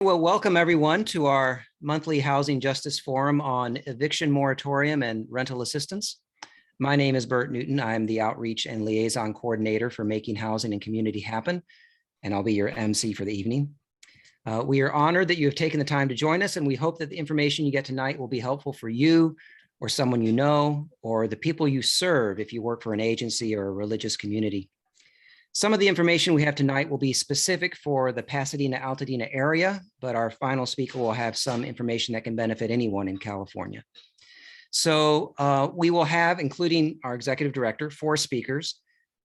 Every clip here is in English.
Well, welcome everyone to our monthly Housing Justice Forum on Eviction Moratorium and Rental Assistance. My name is Bert Newton. I'm the Outreach and Liaison Coordinator for Making Housing and Community Happen, and I'll be your MC for the evening. We are honored that you have taken the time to join us, and we hope that the information you get tonight will be helpful for you or someone you know, or the people you serve if you work for an agency or a religious community. Some of the information we have tonight will be specific for the Pasadena-Altadena area, but our final speaker will have some information that can benefit anyone in California. So we will have, including our executive director, 4 speakers,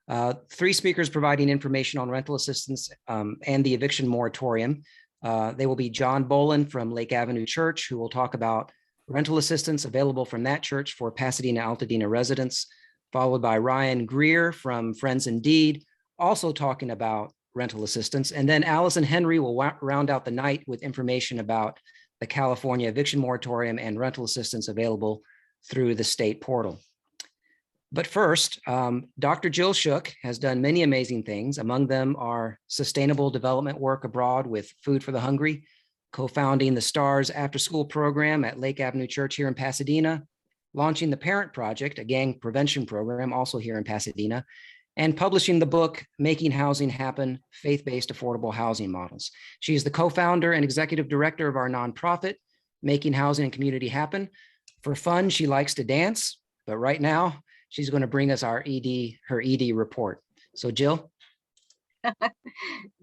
3 speakers providing information on rental assistance and the eviction moratorium. They will be John Bolin from Lake Avenue Church, who will talk about rental assistance available from that church for Pasadena-Altadena residents, followed by Ryan Greer from Friends Indeed, also talking about rental assistance. And then Allison Henry will round out the night with information about the California eviction moratorium and rental assistance available through the state portal. But first, Dr. Jill Shook has done many amazing things. Among them are sustainable development work abroad with Food for the Hungry, co-founding the STARS after-school program at Lake Avenue Church here in Pasadena, launching the Parent Project, a gang prevention program also here in Pasadena, and publishing the book, Making Housing Happen, Faith-Based Affordable Housing Models. She is the co-founder and executive director of our nonprofit, Making Housing and Community Happen. For fun, she likes to dance, but right now, she's going to bring us her ED report. So Jill.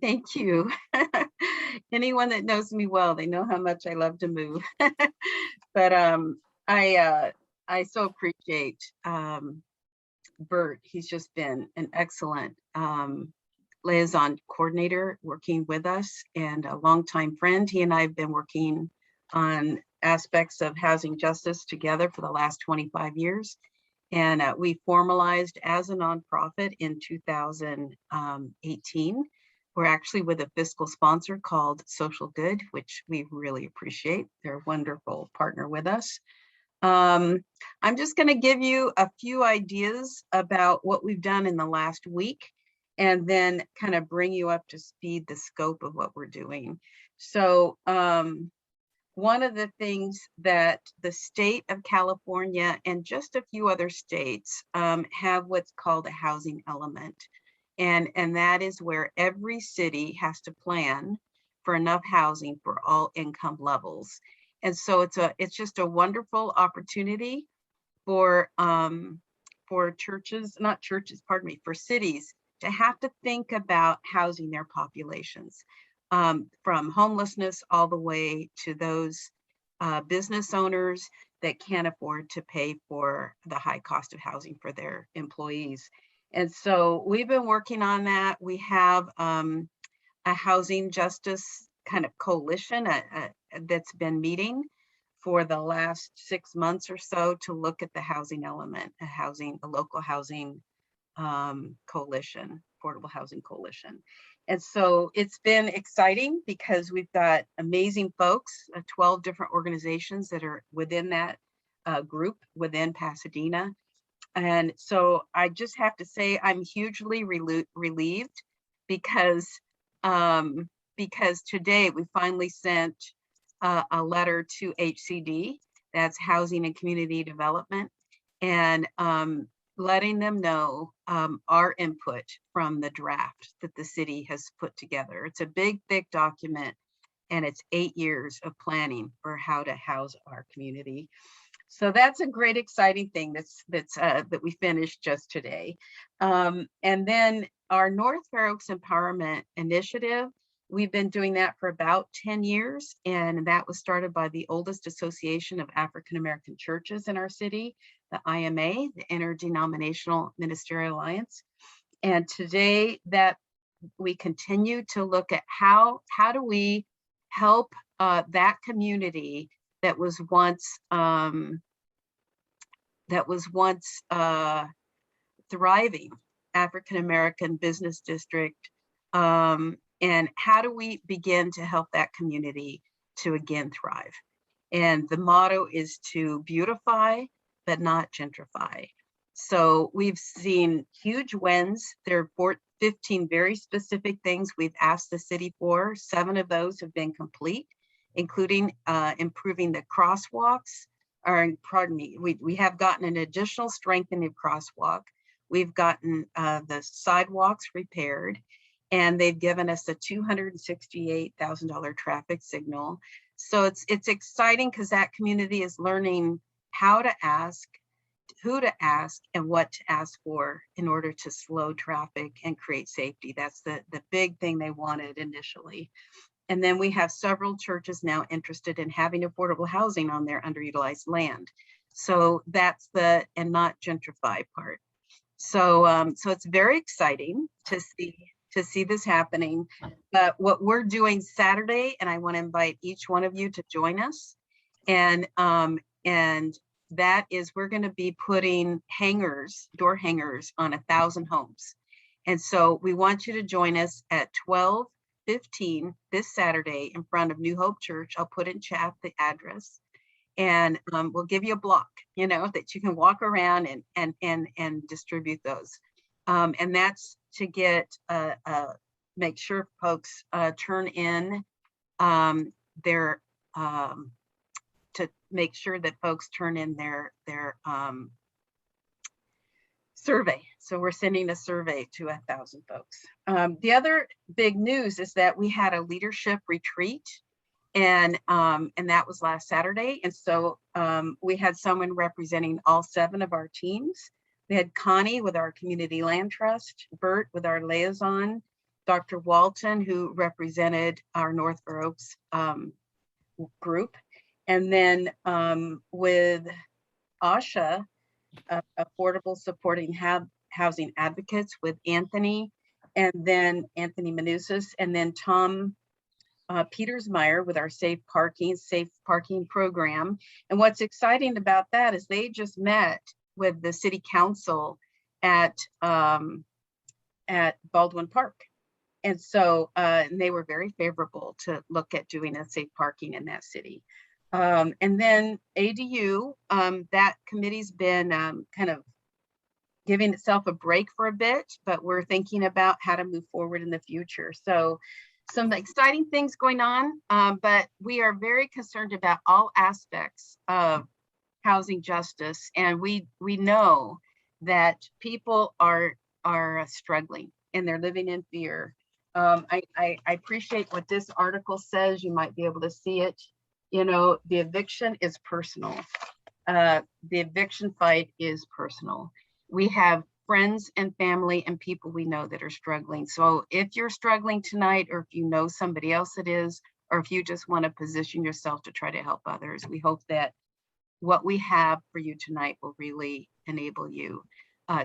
Thank you. Anyone that knows me well, they know how much I love to move. But I so appreciate Bert. He's just been an excellent liaison coordinator working with us and a longtime friend. He and I have been working on aspects of housing justice together for the last 25 years. And we formalized as a nonprofit in 2018. We're actually with a fiscal sponsor called Social Good, which we really appreciate. They're a wonderful partner with us. I'm just going to give you a few ideas about what we've done in the last week, and then kind of bring you up to speed the scope of what we're doing. So one of the things that the state of California and just a few other states have what's called a housing element. And that is where every city has to plan for enough housing for all income levels. And so it's just a wonderful opportunity for cities to have to think about housing their populations, from homelessness all the way to those business owners that can't afford to pay for the high cost of housing for their employees. And so we've been working on that. We have a housing justice kind of coalition that's been meeting for the last 6 months or so to look at the housing element, a local housing coalition, affordable housing coalition. And so it's been exciting because we've got amazing folks, 12 different organizations that are within that group within Pasadena. And so I just have to say I'm hugely relieved because today we finally sent a letter to HCD, that's Housing and Community Development, and letting them know our input from the draft that the city has put together. It's a big, thick document, and it's 8 years of planning for how to house our community. So that's a great, exciting thing that we finished just today. And then our North Fair Oaks Empowerment Initiative, we've been doing that for about 10 years, and that was started by the oldest association of African American churches in our city, the IMA, the Interdenominational Ministerial Alliance. And today that we continue to look at how do we help that community that was once thriving African American business district, and how do we begin to help that community to again thrive? And the motto is to beautify, but not gentrify. So we've seen huge wins. There are 15 very specific things we've asked the city for. 7 of those have been complete, including improving the crosswalks, or pardon me, we have gotten an additional strengthening crosswalk. We've gotten the sidewalks repaired, and they've given us a $268,000 traffic signal. So it's exciting because that community is learning how to ask, who to ask, and what to ask for in order to slow traffic and create safety. That's the big thing they wanted initially. And then we have several churches now interested in having affordable housing on their underutilized land. So that's the, and not gentrify part. So so it's very exciting to see this happening. But what we're doing Saturday, and I want to invite each one of you to join us, and that is, we're going to be putting hangers, door hangers, on 1,000 homes. And so we want you to join us at 12:15 this Saturday in front of New Hope Church. I'll put in chat the address, and we'll give you a block, you know, that you can walk around and distribute those. And that's to get make sure folks turn in their to make sure that folks turn in their survey. So we're sending a survey to 1,000 folks. The other big news is that we had a leadership retreat, and that was last Saturday. And so we had someone representing all 7 of our teams. We had Connie with our Community Land Trust, Bert with our liaison, Dr. Walton, who represented our North Fair Oaks group, and then with Asha, Affordable Supporting Housing Advocates, with Anthony, and then Anthony Manousis, and then Tom Petersmeyer with our safe parking program. And what's exciting about that is they just met with the city council at Baldwin Park. And so and they were very favorable to look at doing a safe parking in that city. And then ADU, that committee's been kind of giving itself a break for a bit, but we're thinking about how to move forward in the future. So some exciting things going on, but we are very concerned about all aspects of housing justice. And we know that people are struggling and they're living in fear. I appreciate what this article says. You might be able to see it. You know, the eviction is personal. The eviction fight is personal. We have friends and family and people we know that are struggling. So if you're struggling tonight, or if you know somebody else that is, or if you just want to position yourself to try to help others, we hope that what we have for you tonight will really enable you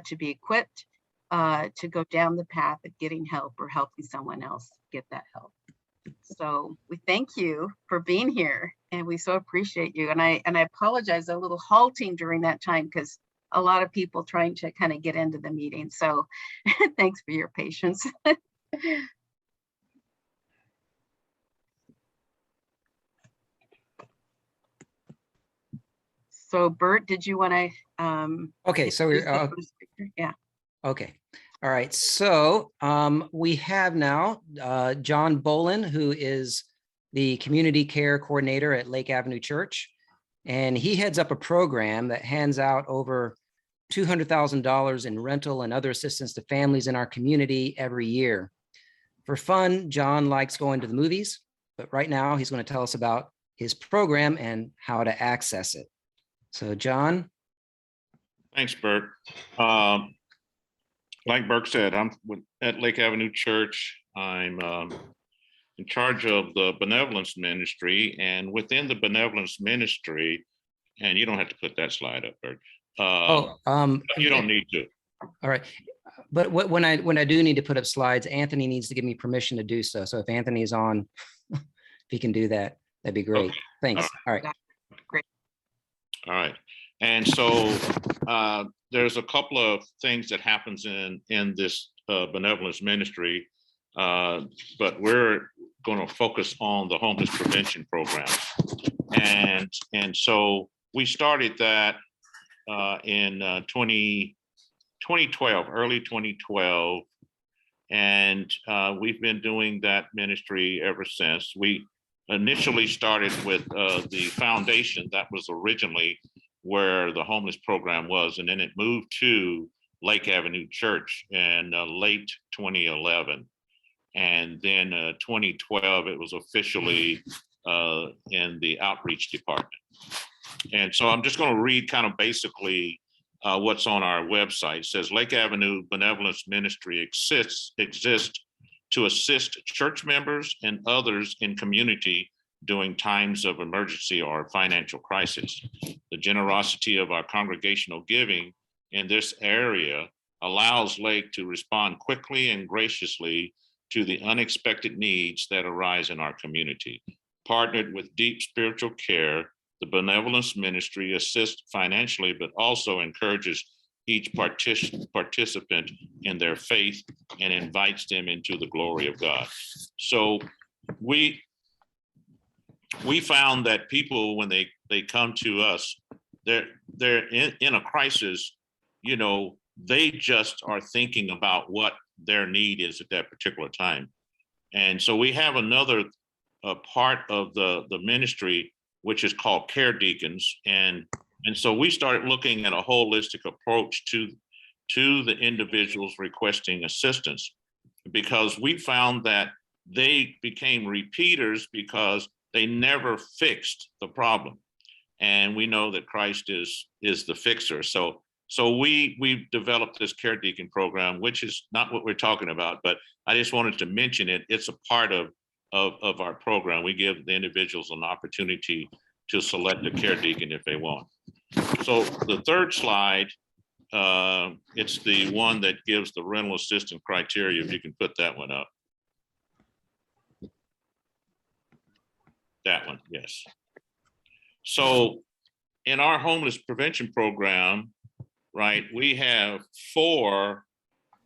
to be equipped to go down the path of getting help or helping someone else get that help. So we thank you for being here, and we so appreciate you. And I apologize a little halting during that time because a lot of people trying to kind of get into the meeting. So thanks for your patience. So Bert, did you want to? Okay, so we're yeah. Okay. All right. So we have now John Bolin, who is the community care coordinator at Lake Avenue Church. And he heads up a program that hands out over $200,000 in rental and other assistance to families in our community every year. For fun, John likes going to the movies, but right now he's going to tell us about his program and how to access it. So John. Thanks, Bert. Like Burke said, I'm at Lake Avenue Church. I'm in charge of the benevolence ministry, and within the benevolence ministry, and you don't have to put that slide up, Bert. You don't need to. All right, but when I do need to put up slides, Anthony needs to give me permission to do so. So if Anthony's on, if he can do that, that'd be great. Okay. Thanks. All right. Great. All right. And so there's a couple of things that happens in this benevolence ministry, but we're going to focus on the homeless prevention program. And so we started that in 2012, early 2012. And we've been doing that ministry ever since. We initially started with the foundation that was originally where the homeless program was, and then it moved to Lake Avenue Church in late 2011. And then 2012, it was officially in the outreach department. And so I'm just going to read kind of basically what's on our website. It says Lake Avenue Benevolence Ministry exists to assist church members and others in community during times of emergency or financial crisis. The generosity of our congregational giving in this area allows Lake to respond quickly and graciously to the unexpected needs that arise in our community. Partnered with deep spiritual care, the benevolence ministry assists financially, but also encourages each participant in their faith and invites them into the glory of God. So we found that people, when they come to us, they're in a crisis, you know, they just are thinking about what their need is at that particular time. And so we have another part of the ministry, which is called care deacons. And so we started looking at a holistic approach to the individuals requesting assistance, because we found that they became repeaters because they never fixed the problem. And we know that Christ is the fixer. So we've developed this care deacon program, which is not what we're talking about, but I just wanted to mention it. It's a part of our program. We give the individuals an opportunity to select a care deacon if they want. So the third slide, it's the one that gives the rental assistance criteria, if you can put that one up. That one, yes. So in our homeless prevention program, right, we have 4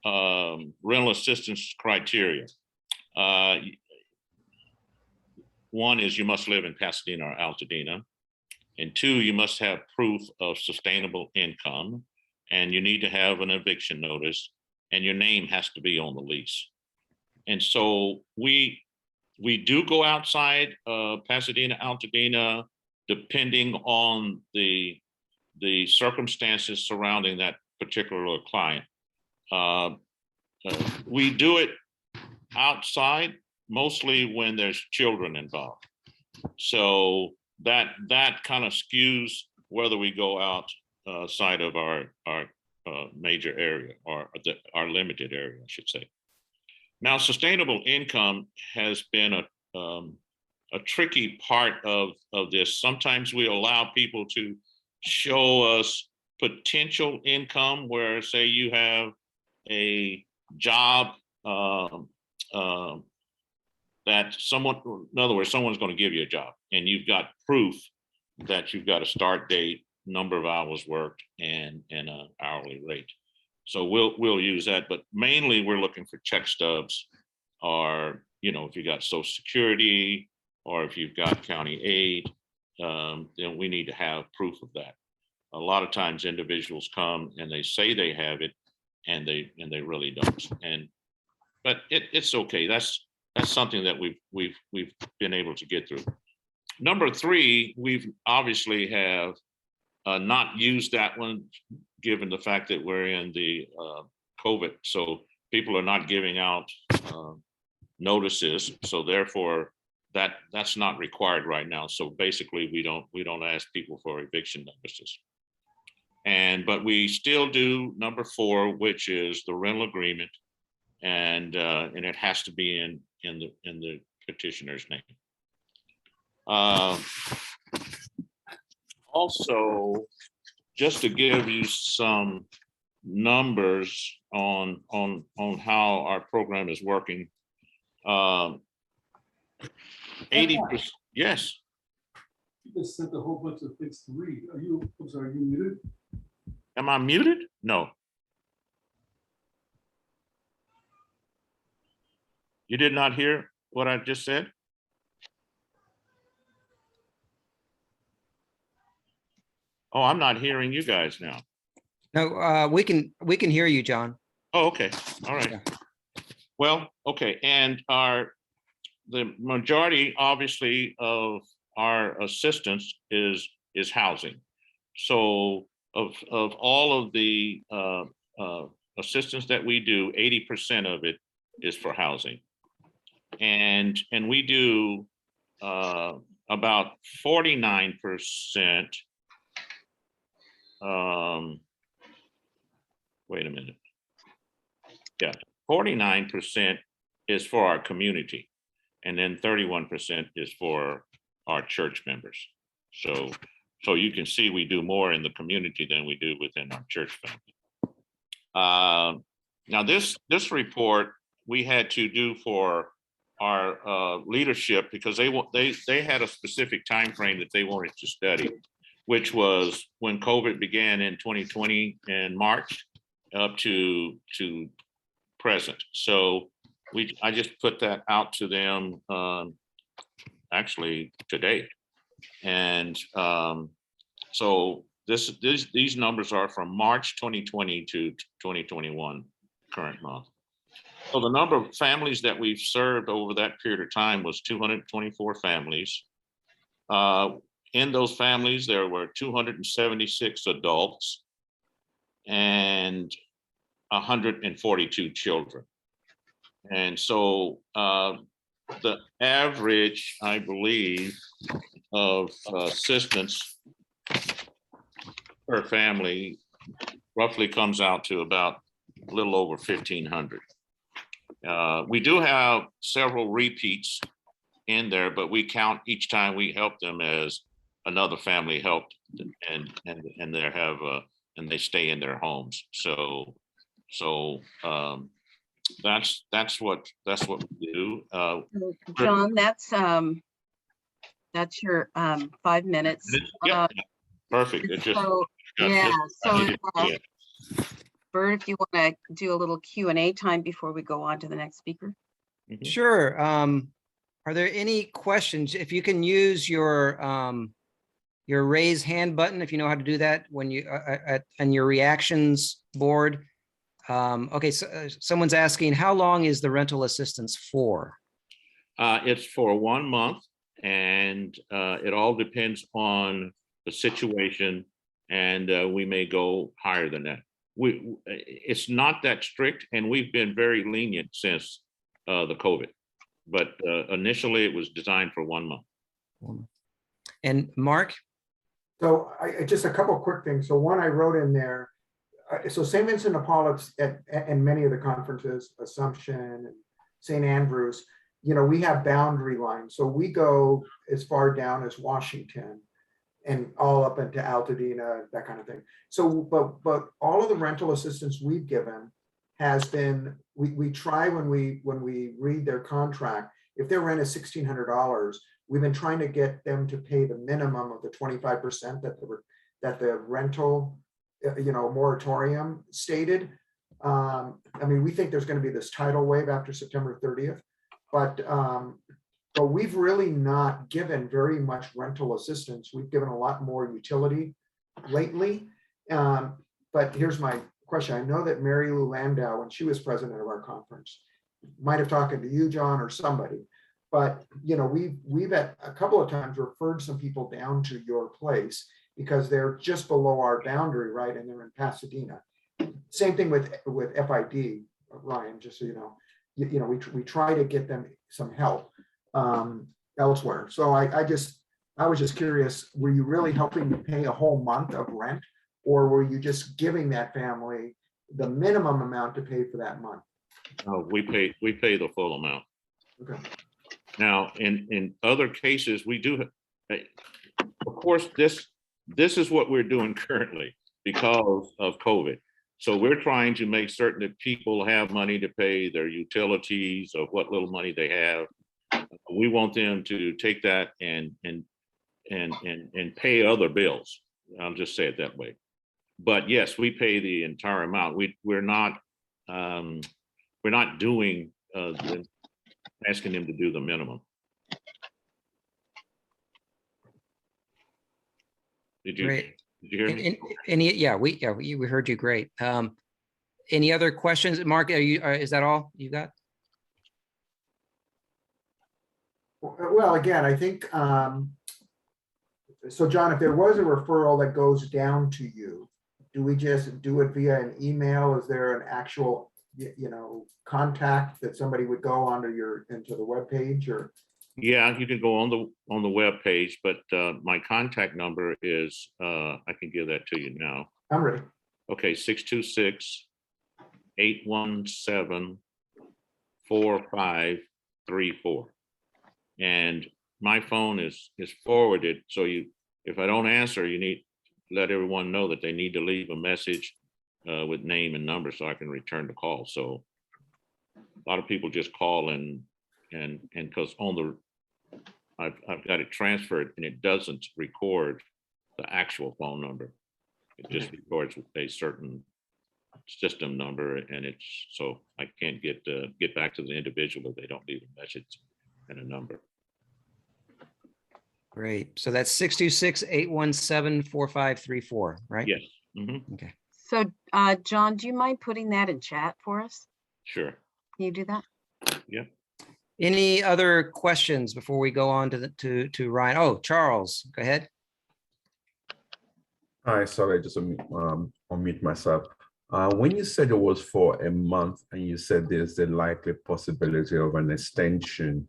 rental assistance criteria. One is you must live in Pasadena or Altadena. And 2, you must have proof of sustainable income. And you need to have an eviction notice, and your name has to be on the lease. And so we do go outside Pasadena, Altadena, depending on the circumstances surrounding that particular client. We do it outside mostly when there's children involved. So that kind of skews whether we go outside of our major area, or our limited area, I should say. Now, sustainable income has been a tricky part of this. Sometimes we allow people to show us potential income where, say, you have a job that someone, in other words, someone's going to give you a job, and you've got proof that you've got a start date, number of hours worked, and an hourly rate. So we'll use that, but mainly we're looking for check stubs, or, you know, if you got Social Security, or if you've got county aid, then we need to have proof of that. A lot of times individuals come and they say they have it, and they really don't. But it's okay. That's something that we've been able to get through. Number 3, we've obviously have not used that one, given the fact that we're in the COVID. So people are not giving out notices. So therefore, that's not required right now. So basically, we don't ask people for eviction notices. But we still do number 4, which is the rental agreement, and it has to be in the petitioner's name. Also, just to give you some numbers on how our program is working, 80%. Yes. You just sent a whole bunch of things to read. I'm sorry, are you muted? Am I muted? No. You did not hear what I just said? Oh, I'm not hearing you guys now. No, we can hear you, John. Oh, okay. All right. Yeah. Well, okay, and the majority, obviously, of our assistance is housing. So of all of the assistance that we do, 80% of it is for housing. And we do about 49%. Wait a minute. Yeah, 49% is for our community, and then 31% is for our church members. So you can see we do more in the community than we do within our church family. Now this report we had to do for our leadership because they had a specific time frame that they wanted to study, which was when COVID began in 2020 in March up to present. So I just put that out to them actually today. And so these numbers are from March 2020 to 2021 current month. So the number of families that we've served over that period of time was 224 families. In those families, there were 276 adults and 142 children. And so the average, I believe, of assistance per family roughly comes out to about a little over 1,500. We do have several repeats in there, but we count each time we help them as another family helped, and they stay in their homes. So that's what we do. John, that's your 5 minutes. Yeah, perfect. It just So, yeah, so yeah. Bert, if you want to do a little Q&A time before we go on to the next speaker. Mhm. Sure. Are there any questions? If you can use your raise hand button, if you know how to do that when you and your reactions board. Okay, so someone's asking, how long is the rental assistance for? It's for 1 month, and it all depends on the situation, and we may go higher than that. It's not that strict, and we've been very lenient since the COVID, but initially it was designed for 1 month. And Mark? So just a couple of quick things. So one I wrote in there, so St. Vincent de Paul and many of the conferences, Assumption and St. Andrews, we have boundary lines. So we go as far down as Washington and all up into Altadena, that kind of thing. So, but all of the rental assistance we've given has been, we try when we read their contract, if their rent is $1,600, we've been trying to get them to pay the minimum of the 25% that the rental, moratorium stated. I mean, we think there's going to be this tidal wave after September 30th, but we've really not given very much rental assistance. We've given a lot more utility lately. But here's my question. I know that Mary Lou Landau, when she was president of our conference, might have talked to you, John, or somebody, but we've at a couple of times referred some people down to your place because they're just below our boundary, right? And they're in Pasadena. Same thing with FID, Ryan, just so you know. We try to get them some help elsewhere. So I was just curious, were you really helping to pay a whole month of rent, or were you just giving that family the minimum amount to pay for that month? We pay the full amount. Okay. Now, in other cases, we do, of course, this is what we're doing currently because of COVID. So we're trying to make certain that people have money to pay their utilities or what little money they have. We want them to take that and pay other bills. I'll just say it that way. But yes, we pay the entire amount. We're not doing asking them to do the minimum. Did you hear me? Yeah, we heard you great. Any other questions, Mark? Is that all you got? Well, again, I think, so John, if there was a referral that goes down to you, do we just do it via an email? Is there an actual, contact that somebody would go into the webpage or? Yeah, you can go on the web page, but my contact number is, I can give that to you now. I'm ready. Okay, 626-817-4534. And my phone is forwarded. So if I don't answer, you need to let everyone know that they need to leave a message with name and number so I can return the call. So a lot of people just call and because I've got it transferred and it doesn't record the actual phone number. It just records a certain system number, and so I can't get back to the individual if they don't leave a message and a number. Great. So that's 626-817-4534, right? Yes. Mm-hmm. Okay. So, John, do you mind putting that in chat for us? Sure. Can you do that? Yeah. Any other questions before we go on to Ryan? Oh, Charles, go ahead. Hi, sorry, I just unmute myself. When you said it was for a month and you said there's the likely possibility of an extension,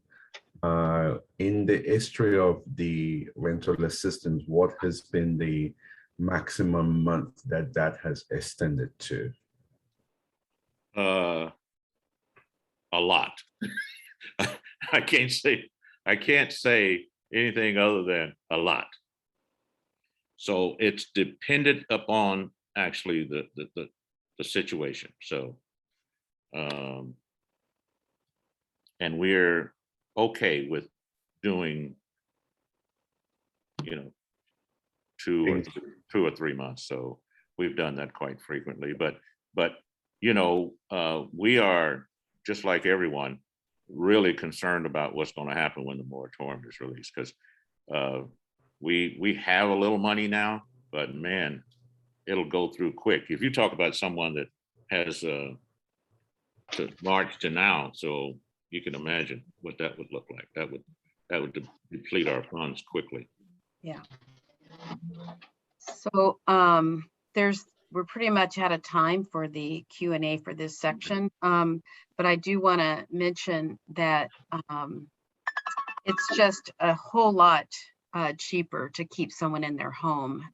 in the history of the rental assistance, what has been the maximum month that has extended to? A lot. I can't say anything other than a lot. So it's dependent upon actually the situation. So, and we're okay with doing, 2 or 3 months. So we've done that quite frequently. But we are, just like everyone, really concerned about what's going to happen when the moratorium is released, because we have a little money now, but man, it'll go through quick. If you talk about someone that has to March to now, so you can imagine what that would look like. That would deplete our funds quickly. Yeah. So we're pretty much out of time for the Q&A for this section. But I do want to mention that it's just a whole lot cheaper to keep someone in their home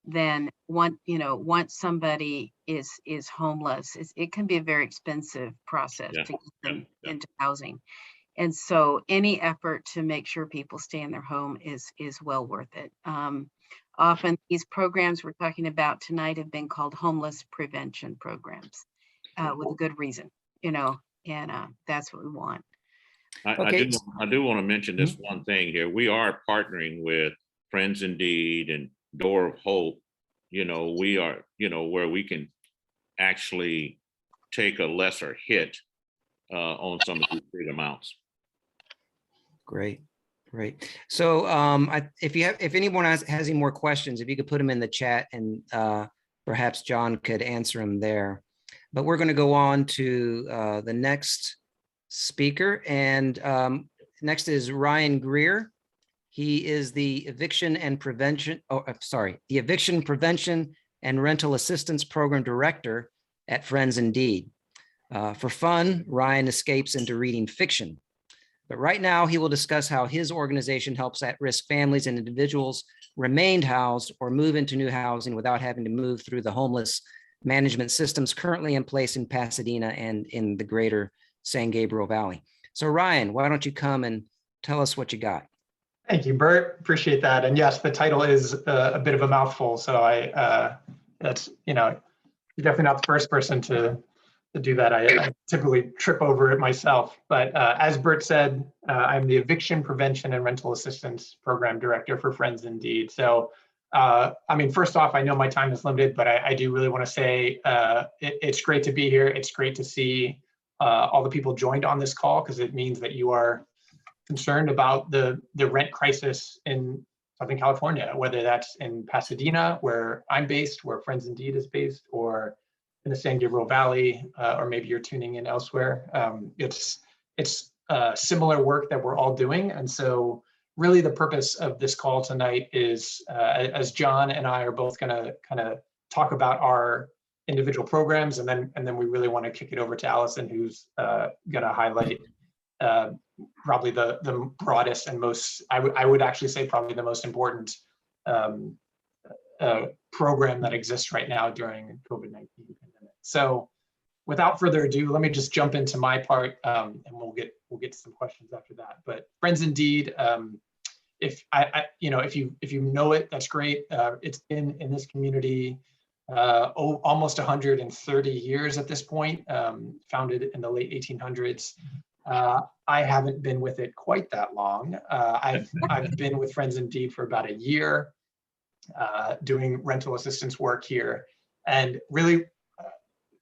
than once somebody is homeless. It can be a very expensive process to get them into housing. And so any effort to make sure people stay in their home is well worth it. Often these programs we're talking about tonight have been called homeless prevention programs with a good reason, and that's what we want. Okay. I do want to mention this one thing here. We are partnering with Friends Indeed and Door of Hope. We are, where we can actually take a lesser hit on some of these big amounts. Great. So if anyone has any more questions, if you could put them in the chat, and perhaps John could answer them there. But we're going to go on to the next speaker, and next is Ryan Greer. He is the Eviction Prevention and Rental Assistance Program Director at Friends Indeed. For fun, Ryan escapes into reading fiction. But right now, he will discuss how his organization helps at-risk families and individuals remain housed or move into new housing without having to move through the homeless management systems currently in place in Pasadena and in the greater San Gabriel Valley. So Ryan, why don't you come and tell us what you got? Thank you, Bert. Appreciate that. And yes, the title is a bit of a mouthful. So that's, you're definitely not the first person to do that. I typically trip over it myself. But as Bert said, I'm the Eviction Prevention and Rental Assistance Program Director for Friends Indeed. So, first off, I know my time is limited, but I do really want to say it's great to be here. It's great to see all the people joined on this call, because it means that you are concerned about the rent crisis in Southern California, whether that's in Pasadena, where I'm based, where Friends Indeed is based, or in the San Gabriel Valley, or maybe you're tuning in elsewhere. It's similar work that we're all doing. And so really the purpose of this call tonight is, as John and I are both gonna kind of talk about our individual programs, and then we really want to kick it over to Allison, who's gonna highlight probably the broadest and most, I would actually say probably the most important program that exists right now during COVID-19 pandemic. So without further ado, let me just jump into my part, and we'll get to some questions after that. But Friends Indeed, if you know it, that's great. It's been in this community almost 130 years at this point, founded in the late 1800s. I haven't been with it quite that long. I've been with Friends Indeed for about a year, doing rental assistance work here, and really,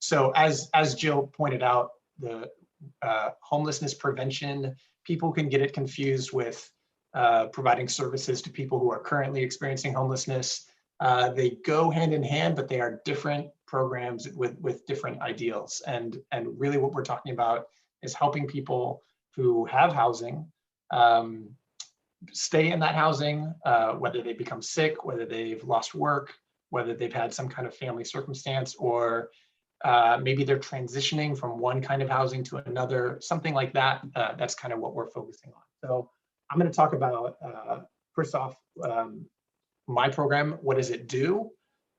so as Jill pointed out, the homelessness prevention, people can get it confused with providing services to people who are currently experiencing homelessness. They go hand in hand, but they are different programs with different ideals. And really what we're talking about is helping people who have housing stay in that housing, whether they become sick, whether they've lost work, whether they've had some kind of family circumstance, or maybe they're transitioning from one kind of housing to another, something like that. That's kind of what we're focusing on. So I'm going to talk about, first off, my program. What does it do?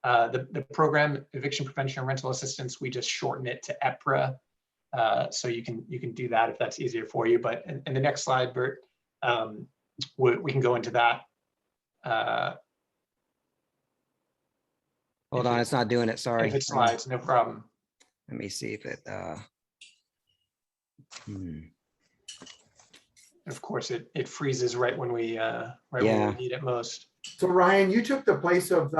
The program, Eviction Prevention and Rental Assistance, we just shorten it to EPRA. So you can do that if that's easier for you. But in the next slide, Bert, we can go into that. Hold on, it's not doing it, sorry. If it slides, no problem. Let me see if it, Of course, it freezes right when we when we need it most. So Ryan, you took the place of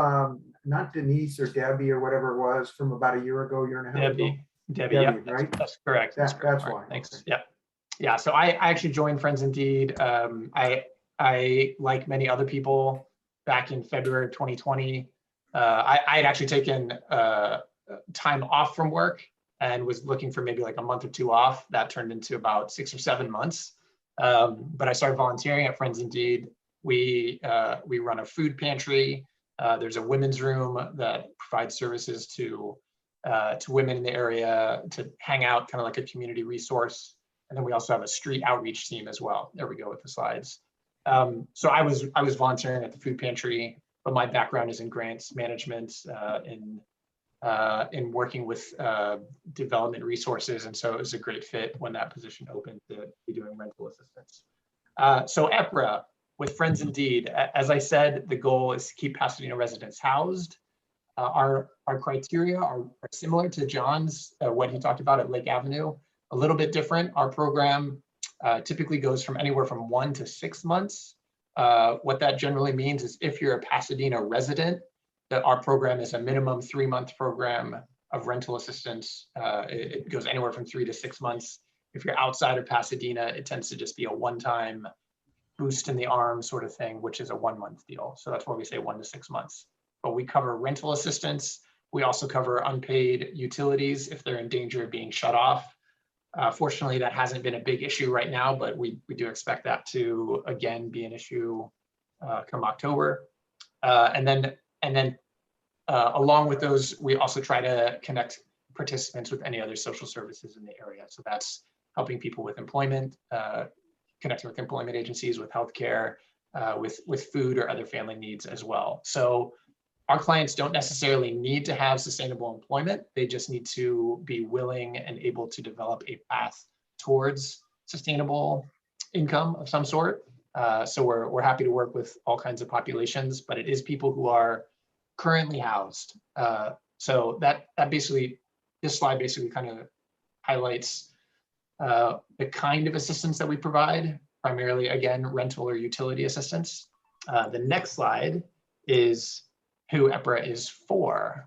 not Denise or Debbie or whatever it was from about a year ago, year and a half ago. Debbie, yeah, right? That's correct. That's why. Thanks. Okay. Yeah. So I actually joined Friends Indeed. I like many other people back in February of 2020. I had actually taken time off from work and was looking for maybe like a month or two off. That turned into about 6 or 7 months. But I started volunteering at Friends Indeed. We run a food pantry. There's a women's room that provides services to women in the area to hang out, kind of like a community resource. And then we also have a street outreach team as well. There we go with the slides. So I was volunteering at the food pantry, but my background is in grants management, in working with development resources. And so it was a great fit when that position opened to be doing rental assistance. So EPRA with Friends Indeed, as I said, the goal is to keep Pasadena residents housed. Our criteria are similar to John's, what he talked about at Lake Avenue, a little bit different. Our program typically goes from anywhere from 1 to 6 months. What that generally means is if you're a Pasadena resident, that our program is a minimum 3-month program of rental assistance. It goes anywhere from 3 to 6 months. If you're outside of Pasadena, it tends to just be a one-time boost in the arm sort of thing, which is a 1-month deal. So that's why we say 1 to 6 months. But we cover rental assistance. We also cover unpaid utilities if they're in danger of being shut off. Fortunately, that hasn't been a big issue right now, but we do expect that to again be an issue come October. And then along with those, we also try to connect participants with any other social services in the area. So that's helping people with employment, connecting with employment agencies, with healthcare, with food or other family needs as well. So our clients don't necessarily need to have sustainable employment. They just need to be willing and able to develop a path towards sustainable income of some sort. So we're happy to work with all kinds of populations, but it is people who are currently housed. So that basically, this slide basically kind of highlights the kind of assistance that we provide, primarily, again, rental or utility assistance. The next slide is who EPRA is for.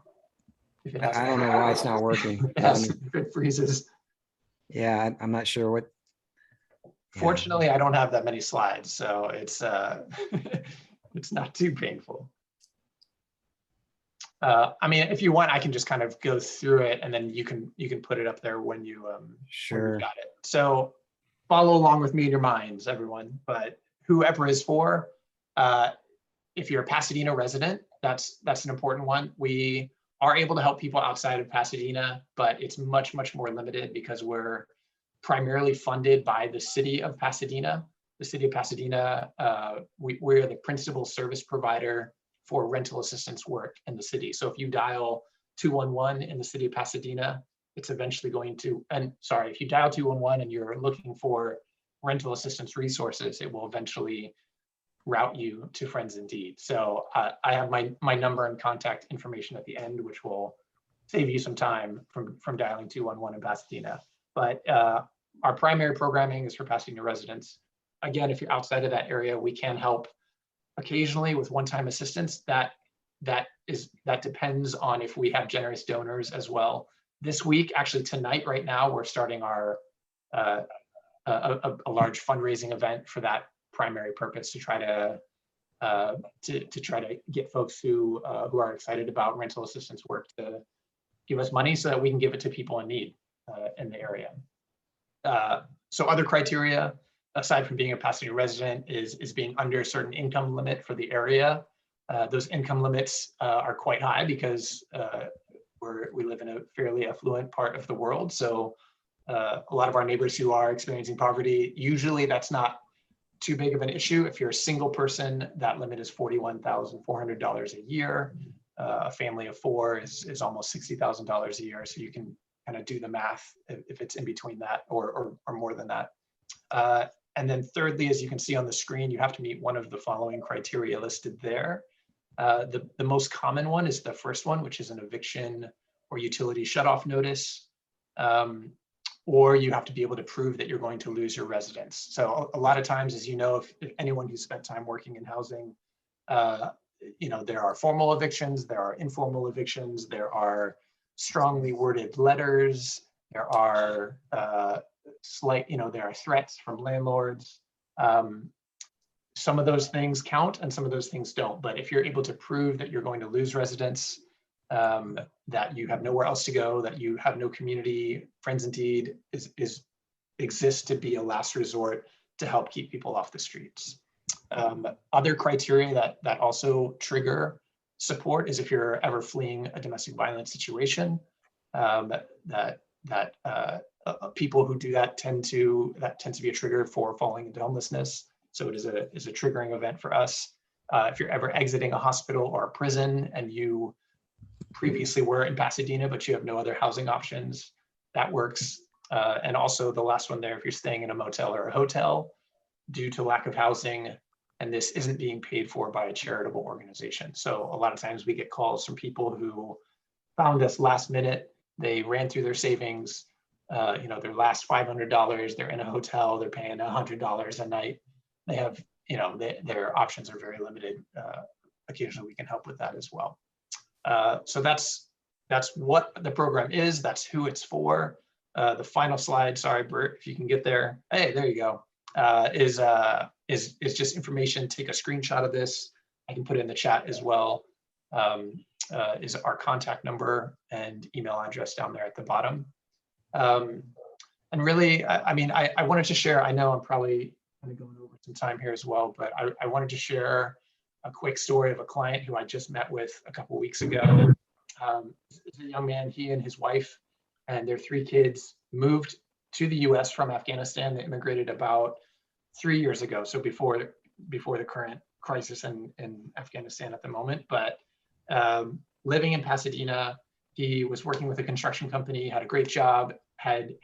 If it has I don't know why it's not working. Yes, if it freezes. Yeah, I'm not sure what. Fortunately, I don't have that many slides, so it's it's not too painful. I mean, if you want, I can just kind of go through it, and then you can put it up there when you Sure. got it. So follow along with me in your minds, everyone, but whoever is for, if you're a Pasadena resident, that's an important one. We are able to help people outside of Pasadena, but it's much, much more limited because we're primarily funded by the city of Pasadena. The city of Pasadena, we're the principal service provider for rental assistance work in the city. So if you dial 211 in the city of Pasadena, it's eventually going to, and sorry, if you dial 211 and you're looking for rental assistance resources, it will eventually route you to Friends Indeed. So I have my number and contact information at the end, which will save you some time from dialing 211 in Pasadena. But our primary programming is for Pasadena residents. Again, if you're outside of that area, we can help occasionally with one-time assistance. That depends on if we have generous donors as well. This week, actually tonight, right now, we're starting our a large fundraising event for that primary purpose to try to get folks who are excited about rental assistance work to give us money so that we can give it to people in need in the area. So other criteria, aside from being a Pasadena resident, is being under a certain income limit for the area. Those income limits are quite high because we live in a fairly affluent part of the world. So a lot of our neighbors who are experiencing poverty, usually that's not too big of an issue. If you're a single person, that limit is $41,400 a year. A family of four is almost $60,000 a year. So you can kind of do the math if it's in between that or more than that. And then thirdly, as you can see on the screen, you have to meet one of the following criteria listed there. The most common one is the first one, which is an eviction or utility shutoff notice. Or you have to be able to prove that you're going to lose your residence. So a lot of times, as you know, if anyone who's spent time working in housing, there are formal evictions, there are informal evictions, there are strongly worded letters, there are there are threats from landlords. Some of those things count and some of those things don't. But if you're able to prove that you're going to lose residence, that you have nowhere else to go, that you have no community, Friends Indeed exists to be a last resort to help keep people off the streets. Other criteria that also trigger support is if you're ever fleeing a domestic violence situation. People who do that tends to be a trigger for falling into homelessness. So it is a triggering event for us. If you're ever exiting a hospital or a prison and you previously were in Pasadena, but you have no other housing options, that works. And also the last one there, if you're staying in a motel or a hotel due to lack of housing, and this isn't being paid for by a charitable organization. So a lot of times we get calls from people who found us last minute. They ran through their savings, their last $500, they're in a hotel, they're paying $100 a night. They have, their options are very limited. Occasionally we can help with that as well. So that's what the program is, that's who it's for. The final slide, sorry, Bert, if you can get there. Hey, there you go. Is just information. Take a screenshot of this. I can put it in the chat as well. Is our contact number and email address down there at the bottom. And really, I wanted to share, I know I'm probably kind of going over some time here as well, but I wanted to share a quick story of a client who I just met with a couple of weeks ago. It's a young man, he and his wife and their 3 kids moved to the US from Afghanistan. They immigrated about 3 years ago, so before the current crisis in Afghanistan at the moment. But living in Pasadena, he was working with a construction company, had a great job, had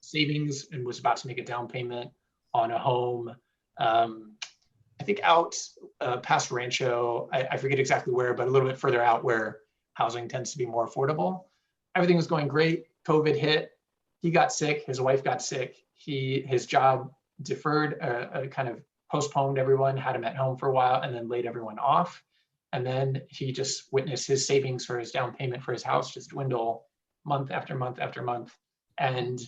savings, and was about to make a down payment on a home. I think out past Rancho, I forget exactly where, but a little bit further out where housing tends to be more affordable. Everything was going great. COVID hit. He got sick. His wife got sick. His job deferred, kind of postponed everyone, had him at home for a while, and then laid everyone off. And then he just witnessed his savings for his down payment for his house just dwindle month after month after month. And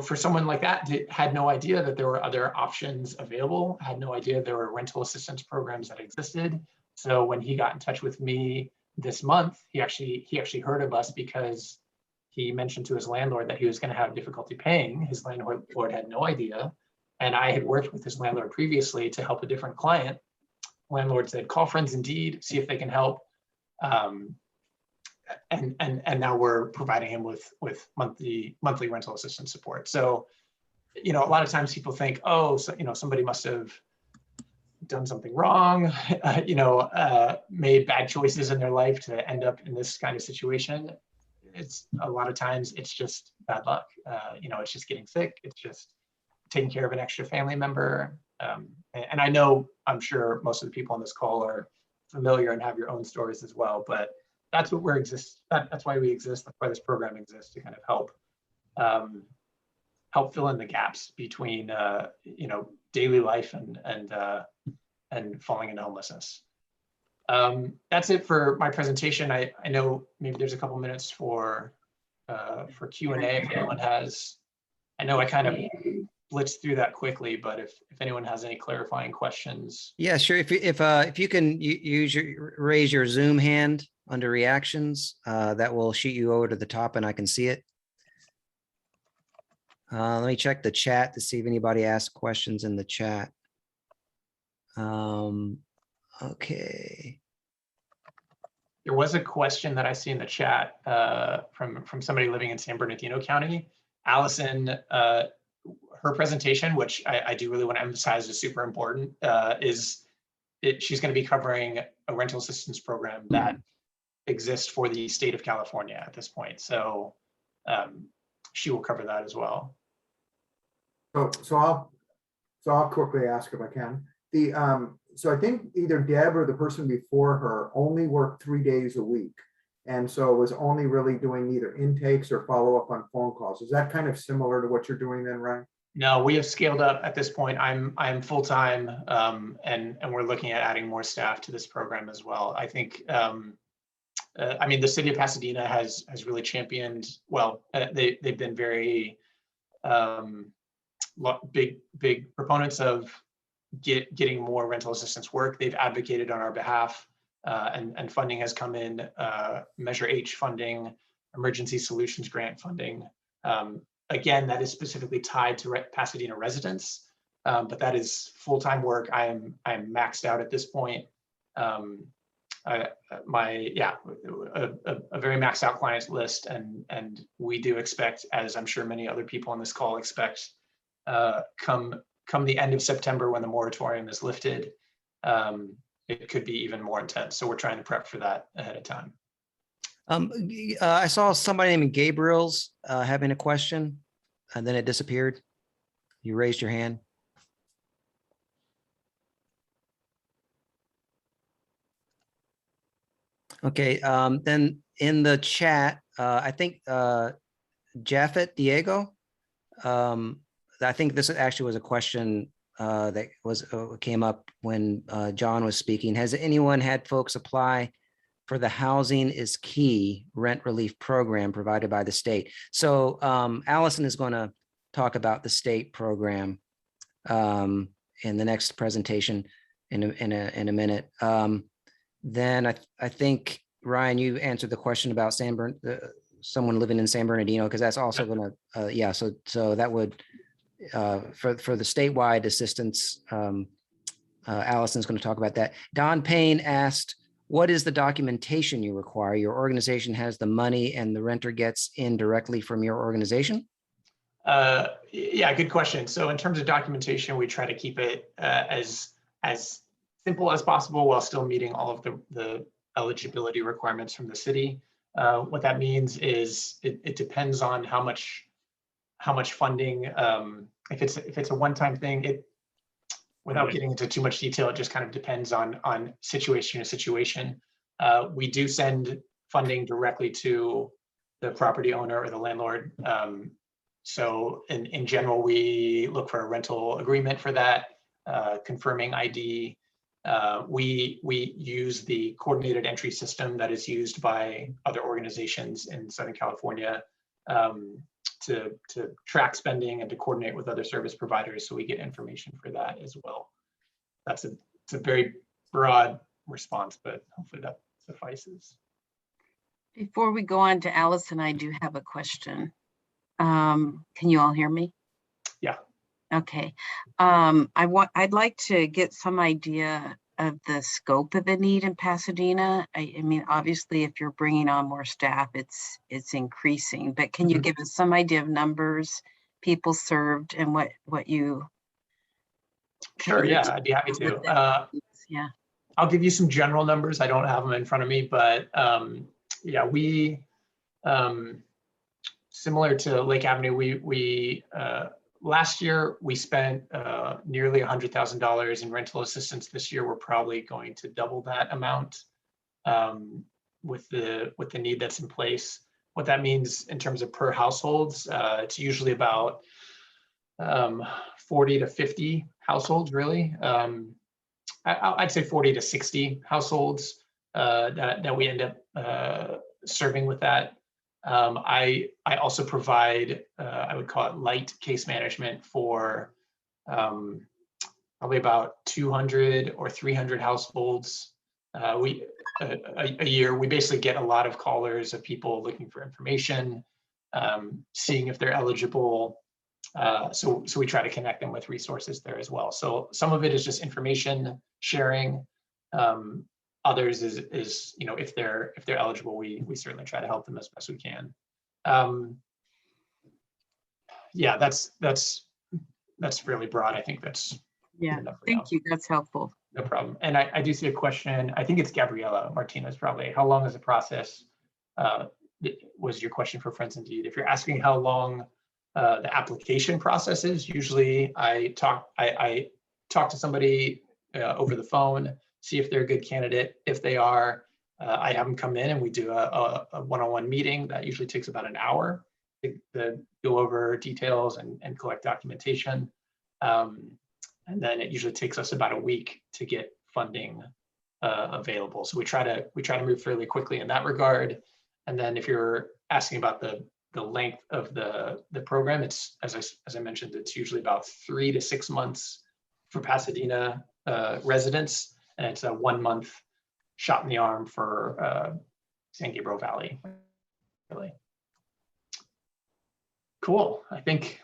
for someone like that, had no idea that there were other options available, had no idea there were rental assistance programs that existed. So when he got in touch with me this month, he actually heard of us because he mentioned to his landlord that he was going to have difficulty paying. His landlord had no idea. And I had worked with his landlord previously to help a different client. Landlord said, call Friends Indeed, see if they can help. And now we're providing him with monthly rental assistance support. So, a lot of times people think, oh, so, somebody must have done something wrong, made bad choices in their life to end up in this kind of situation. It's a lot of times it's just bad luck. It's just getting sick. It's just taking care of an extra family member. And I'm sure most of the people on this call are familiar and have your own stories as well, but that's what that's why we exist. That's why this program exists, to kind of help fill in the gaps between, daily life and falling into homelessness. That's it for my presentation. I know maybe there's a couple minutes for Q&A if anyone has. I know I kind of blitzed through that quickly, but if anyone has any clarifying questions. Yeah, sure. If you can raise your Zoom hand under reactions, that will shoot you over to the top and I can see it. Let me check the chat to see if anybody asked questions in the chat. Okay. There was a question that I see in the chat from somebody living in San Bernardino County. Allison, her presentation, which I do really want to emphasize is super important, she's going to be covering a rental assistance program that exists for the state of California at this point. So she will cover that as well. So I'll quickly ask if I can. So I think either Deb or the person before her only worked 3 days a week. And so was only really doing either intakes or follow up on phone calls. Is that kind of similar to what you're doing then, Ryan? No, we have scaled up at this point. I'm full-time, and we're looking at adding more staff to this program as well. I think, the city of Pasadena has really championed, they've been very big proponents of getting more rental assistance work. They've advocated on our behalf, and funding has come in, Measure H funding, emergency solutions grant funding. Again, that is specifically tied to Pasadena residents, but that is full-time work. I am maxed out at this point. A very maxed out clients list, and we do expect, as I'm sure many other people on this call expect, come the end of September when the moratorium is lifted, it could be even more intense. So we're trying to prep for that ahead of time. I saw somebody named Gabriel's having a question, and then it disappeared. You raised your hand. Okay, then in the chat, I think Japhet Diego, I think this actually was a question that came up when John was speaking. Has anyone had folks apply for the Housing is Key rent relief program provided by the state? So Allison is going to talk about the state program in the next presentation in a minute. Then I think, Ryan, you answered the question about someone living in San Bernardino, because that's also going to, so that would, for the statewide assistance, Allison's going to talk about that. Don Payne asked, what is the documentation you require? Your organization has the money and the renter gets in directly from your organization? Yeah, good question. So in terms of documentation, we try to keep it as simple as possible while still meeting all of the eligibility requirements from the city. What that means is it depends on how much funding. If it's a one-time thing, without getting into too much detail, it just kind of depends on situation to situation. We do send funding directly to the property owner or the landlord. So in general, we look for a rental agreement for that, confirming ID. We use the coordinated entry system that is used by other organizations in Southern California to track spending and to coordinate with other service providers. So we get information for that as well. It's a very broad response, but hopefully that suffices. Before we go on to Allison, I do have a question. Can you all hear me? Yeah. Okay. I'd like to get some idea of the scope of the need in Pasadena. I mean, obviously, if you're bringing on more staff, it's increasing, but can you Mhm. give us some idea of numbers, people served, and what you? Sure, yeah, I'd be happy to. Yeah. I'll give you some general numbers. I don't have them in front of me, but yeah, we, similar to Lake Avenue, we last year we spent nearly $100,000 in rental assistance. This year, we're probably going to double that amount with the need that's in place. What that means in terms of per households, it's usually about 40 to 50 households, really. I'd say 40 to 60 households that we end up serving with that. I also provide, I would call it light case management for probably about 200 or 300 households a year. We basically get a lot of callers of people looking for information, seeing if they're eligible. So we try to connect them with resources there as well. So some of it is just information sharing. Others is if they're eligible, we certainly try to help them as best we can. Yeah, that's fairly broad. I think that's Yeah. enough for Thank now. you. That's helpful. No problem. And I do see a question. I think it's Gabriela Martinez probably. How long is the process? Was your question for Friends Indeed? If you're asking how long the application process is, usually I talk to somebody over the phone, see if they're a good candidate. If they are, I have them come in and we do a one-on-one meeting that usually takes about an hour to go over details and collect documentation. And then it usually takes us about a week to get funding available. So we try to move fairly quickly in that regard. And then if you're asking about the length of the program, it's as I mentioned, it's usually about 3 to 6 months for Pasadena residents, and it's a 1 month shot in the arm for San Gabriel Valley. Really cool. I think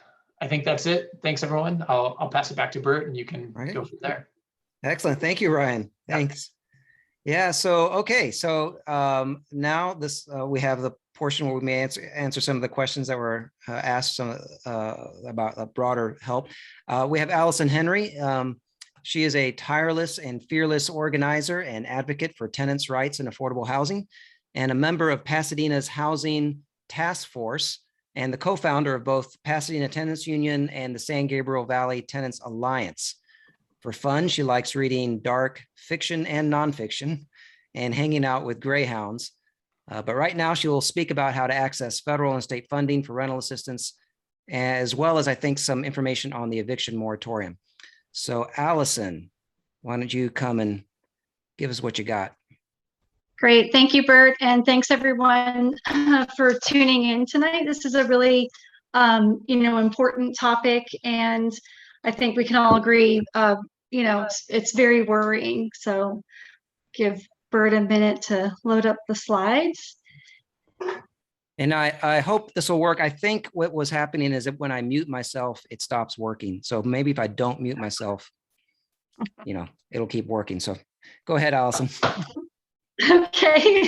that's it. Thanks everyone. I'll pass it back to Bert, and you can go from there. Excellent. Thank you, Ryan. Thanks. Yeah. So okay. So now we have the portion where we may answer some of the questions that were asked about a broader help. We have Allison Henry. She is a tireless and fearless organizer and advocate for tenants' rights and affordable housing, and a member of Pasadena's Housing Task Force, and the co-founder of both Pasadena Tenants Union and the San Gabriel Valley Tenants Alliance. For fun, she likes reading dark fiction and nonfiction and hanging out with greyhounds. But right now she will speak about how to access federal and state funding for rental assistance, as well as I think some information on the eviction moratorium. So Allison, why don't you come and give us what you got? Great. Thank you, Bert. And thanks everyone for tuning in tonight. This is a really, important topic. And I think we can all agree, it's very worrying. So give Bert a minute to load up the slides. And I hope this will work. I think what was happening is that when I mute myself, it stops working. So maybe if I don't mute myself, it'll keep working. So go ahead, Allison. Okay,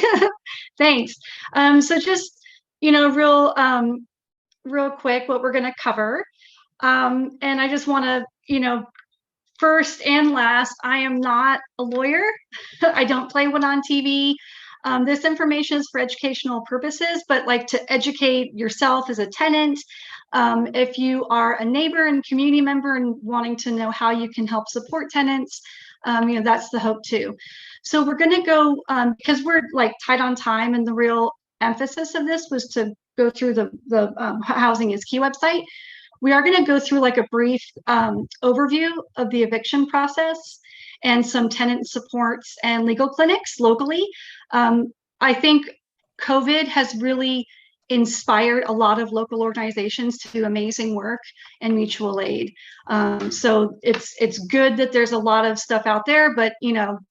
thanks. So just, real quick, what we're going to cover. And I just want to, first and last, I am not a lawyer. I don't play one on TV. This information is for educational purposes, but like to educate yourself as a tenant. If you are a neighbor and community member and wanting to know how you can help support tenants, that's the hope too. So we're going to go, because we're like tight on time, and the real emphasis of this was to go through the Housing is Key website. We are going to go through like a brief overview of the eviction process and some tenant supports and legal clinics locally. I think COVID has really inspired a lot of local organizations to do amazing work and mutual aid. So it's good that there's a lot of stuff out there, but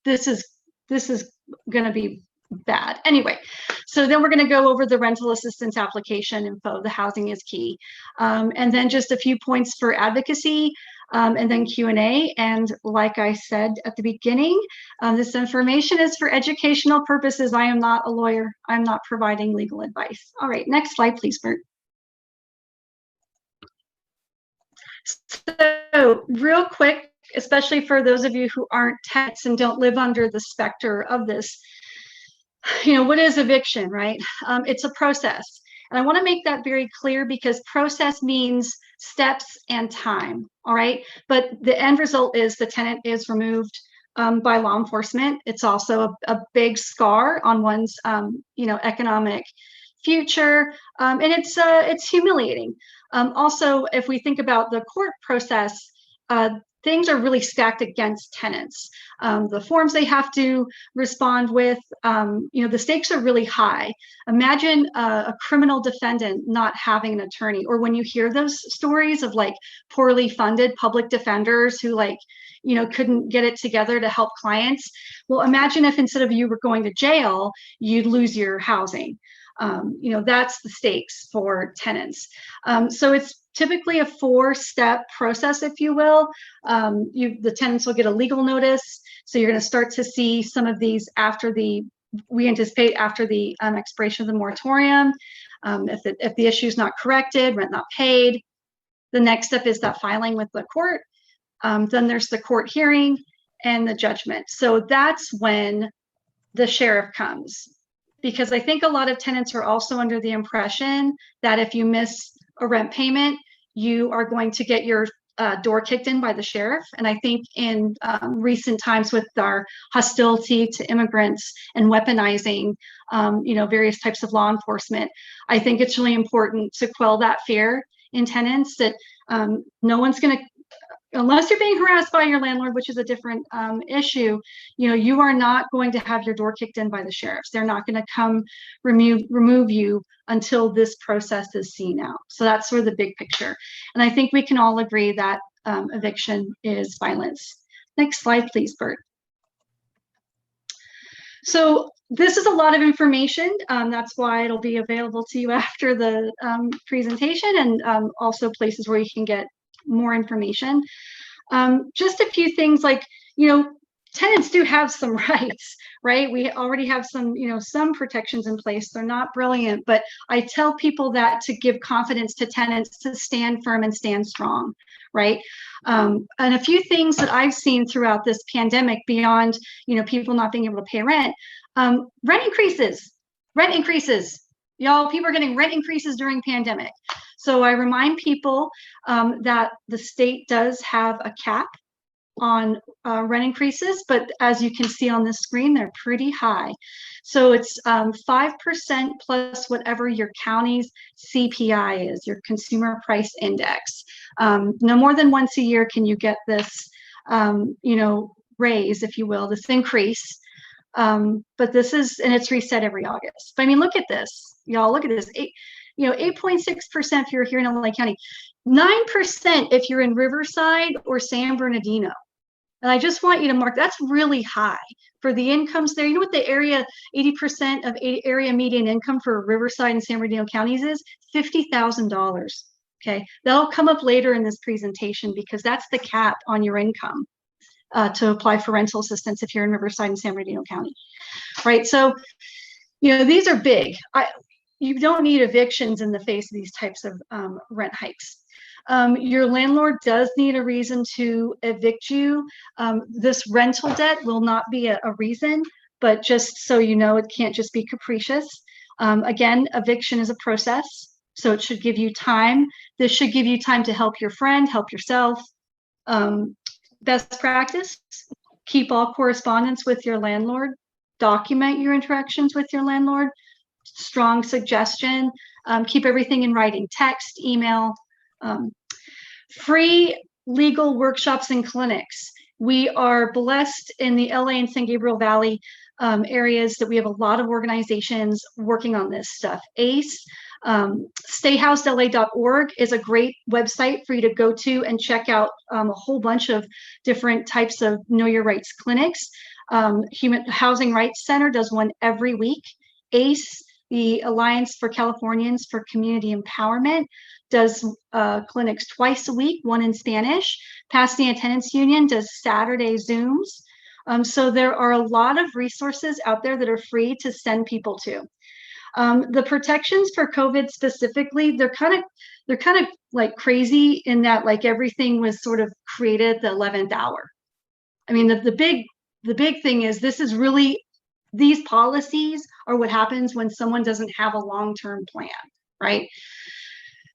this is going to be bad. Anyway, so then we're going to go over the rental assistance application info. The housing is key. And then just a few points for advocacy, and then Q&A. And like I said at the beginning, this information is for educational purposes. I am not a lawyer. I'm not providing legal advice. All right, next slide, please, Bert. So real quick, especially for those of you who aren't tenants and don't live under the specter of this, what is eviction, right? It's a process. And I want to make that very clear because process means steps and time, all right? But the end result is the tenant is removed by law enforcement. It's also a big scar on one's, economic future, and it's humiliating. Also, if we think about the court process, things are really stacked against tenants. The forms they have to respond with, the stakes are really high. Imagine a criminal defendant not having an attorney, or when you hear those stories of like poorly funded public defenders who couldn't get it together to help clients. Well, imagine if instead of you were going to jail, you'd lose your housing. That's the stakes for tenants. So it's typically a 4-step process, if you will. The tenants will get a legal notice. So you're going to start to see some of these we anticipate after the expiration of the moratorium. If the issue is not corrected, rent not paid, the next step is that filing with the court. Then there's the court hearing and the judgment. So that's when the sheriff comes. Because I think a lot of tenants are also under the impression that if you miss a rent payment, you are going to get your door kicked in by the sheriff. And I think in recent times with our hostility to immigrants and weaponizing, various types of law enforcement, I think it's really important to quell that fear in tenants that no one's going to, unless you're being harassed by your landlord, which is a different issue, you are not going to have your door kicked in by the sheriffs. They're not going to come remove you until this process is seen out. So that's sort of the big picture. And I think we can all agree that eviction is violence. Next slide, please, Bert. So this is a lot of information. That's why it'll be available to you after the presentation, and also places where you can get more information. Just a few things tenants do have some rights, right? We already have some protections in place. They're not brilliant, but I tell people that to give confidence to tenants to stand firm and stand strong, right? And a few things that I've seen throughout this pandemic beyond, people not being able to pay rent, rent increases. Y'all, people are getting rent increases during pandemic. So I remind people that the state does have a cap on rent increases, but as you can see on the screen, they're pretty high. So it's 5% plus whatever your county's CPI is, your consumer price index. No more than once a year can you get this, raise, if you will, this increase. But this is, and it's reset every August. But I mean, look at this, y'all, look at this. 8.6% if you're here in LA County, 9% if you're in Riverside or San Bernardino. And I just want you to mark, that's really high for the incomes there. You know what the area, 80% of area median income for Riverside and San Bernardino counties is? $50,000. Okay, that'll come up later in this presentation because that's the cap on your income to apply for rental assistance if you're in Riverside and San Bernardino County, right? So, these are big. You don't need evictions in the face of these types of rent hikes. Your landlord does need a reason to evict you. This rental debt will not be a reason, but just so you know, it can't just be capricious. Again, eviction is a process, so it should give you time. This should give you time to help your friend, help yourself. Best practice, keep all correspondence with your landlord, document your interactions with your landlord. Strong suggestion, keep everything in writing, text, email. Free legal workshops and clinics. We are blessed in the LA and San Gabriel Valley areas that we have a lot of organizations working on this stuff. ACE, stayhousedla.org is a great website for you to go to and check out a whole bunch of different types of Know Your Rights clinics. Housing Rights Center does one every week. ACE, the Alliance for Californians for Community Empowerment, does clinics twice a week, one in Spanish. Pasadena Tenants Union does Saturday Zooms. So there are a lot of resources out there that are free to send people to. The protections for COVID specifically, they're kind of like crazy in that like everything was sort of created at the 11th hour. I mean, the big thing is this is really, these policies are what happens when someone doesn't have a long-term plan, right?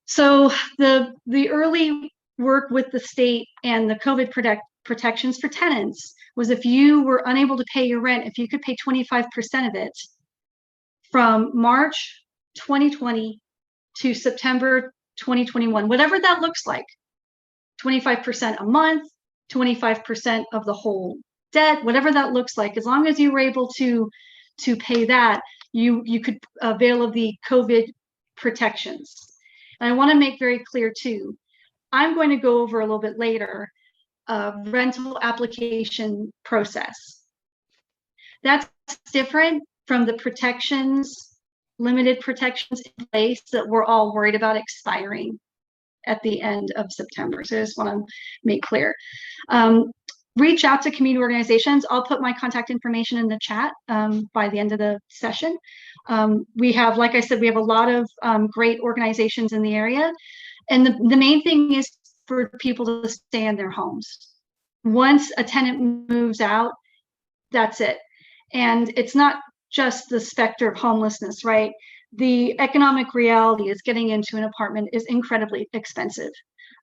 So the early work with the state and the COVID protections for tenants was if you were unable to pay your rent, if you could pay 25% of it from March 2020 to September 2021, whatever that looks like, 25% a month, 25% of the whole debt, whatever that looks like, as long as you were able to pay that, you could avail of the COVID protections. And I want to make very clear too, I'm going to go over a little bit later, rental application process. That's different from the protections, limited protections in place that we're all worried about expiring at the end of September. So I just want to make clear. Reach out to community organizations. I'll put my contact information in the chat by the end of the session. We have, like I said, we have a lot of great organizations in the area. And the main thing is for people to stay in their homes. Once a tenant moves out, that's it. And it's not just the specter of homelessness, right? The economic reality is getting into an apartment is incredibly expensive.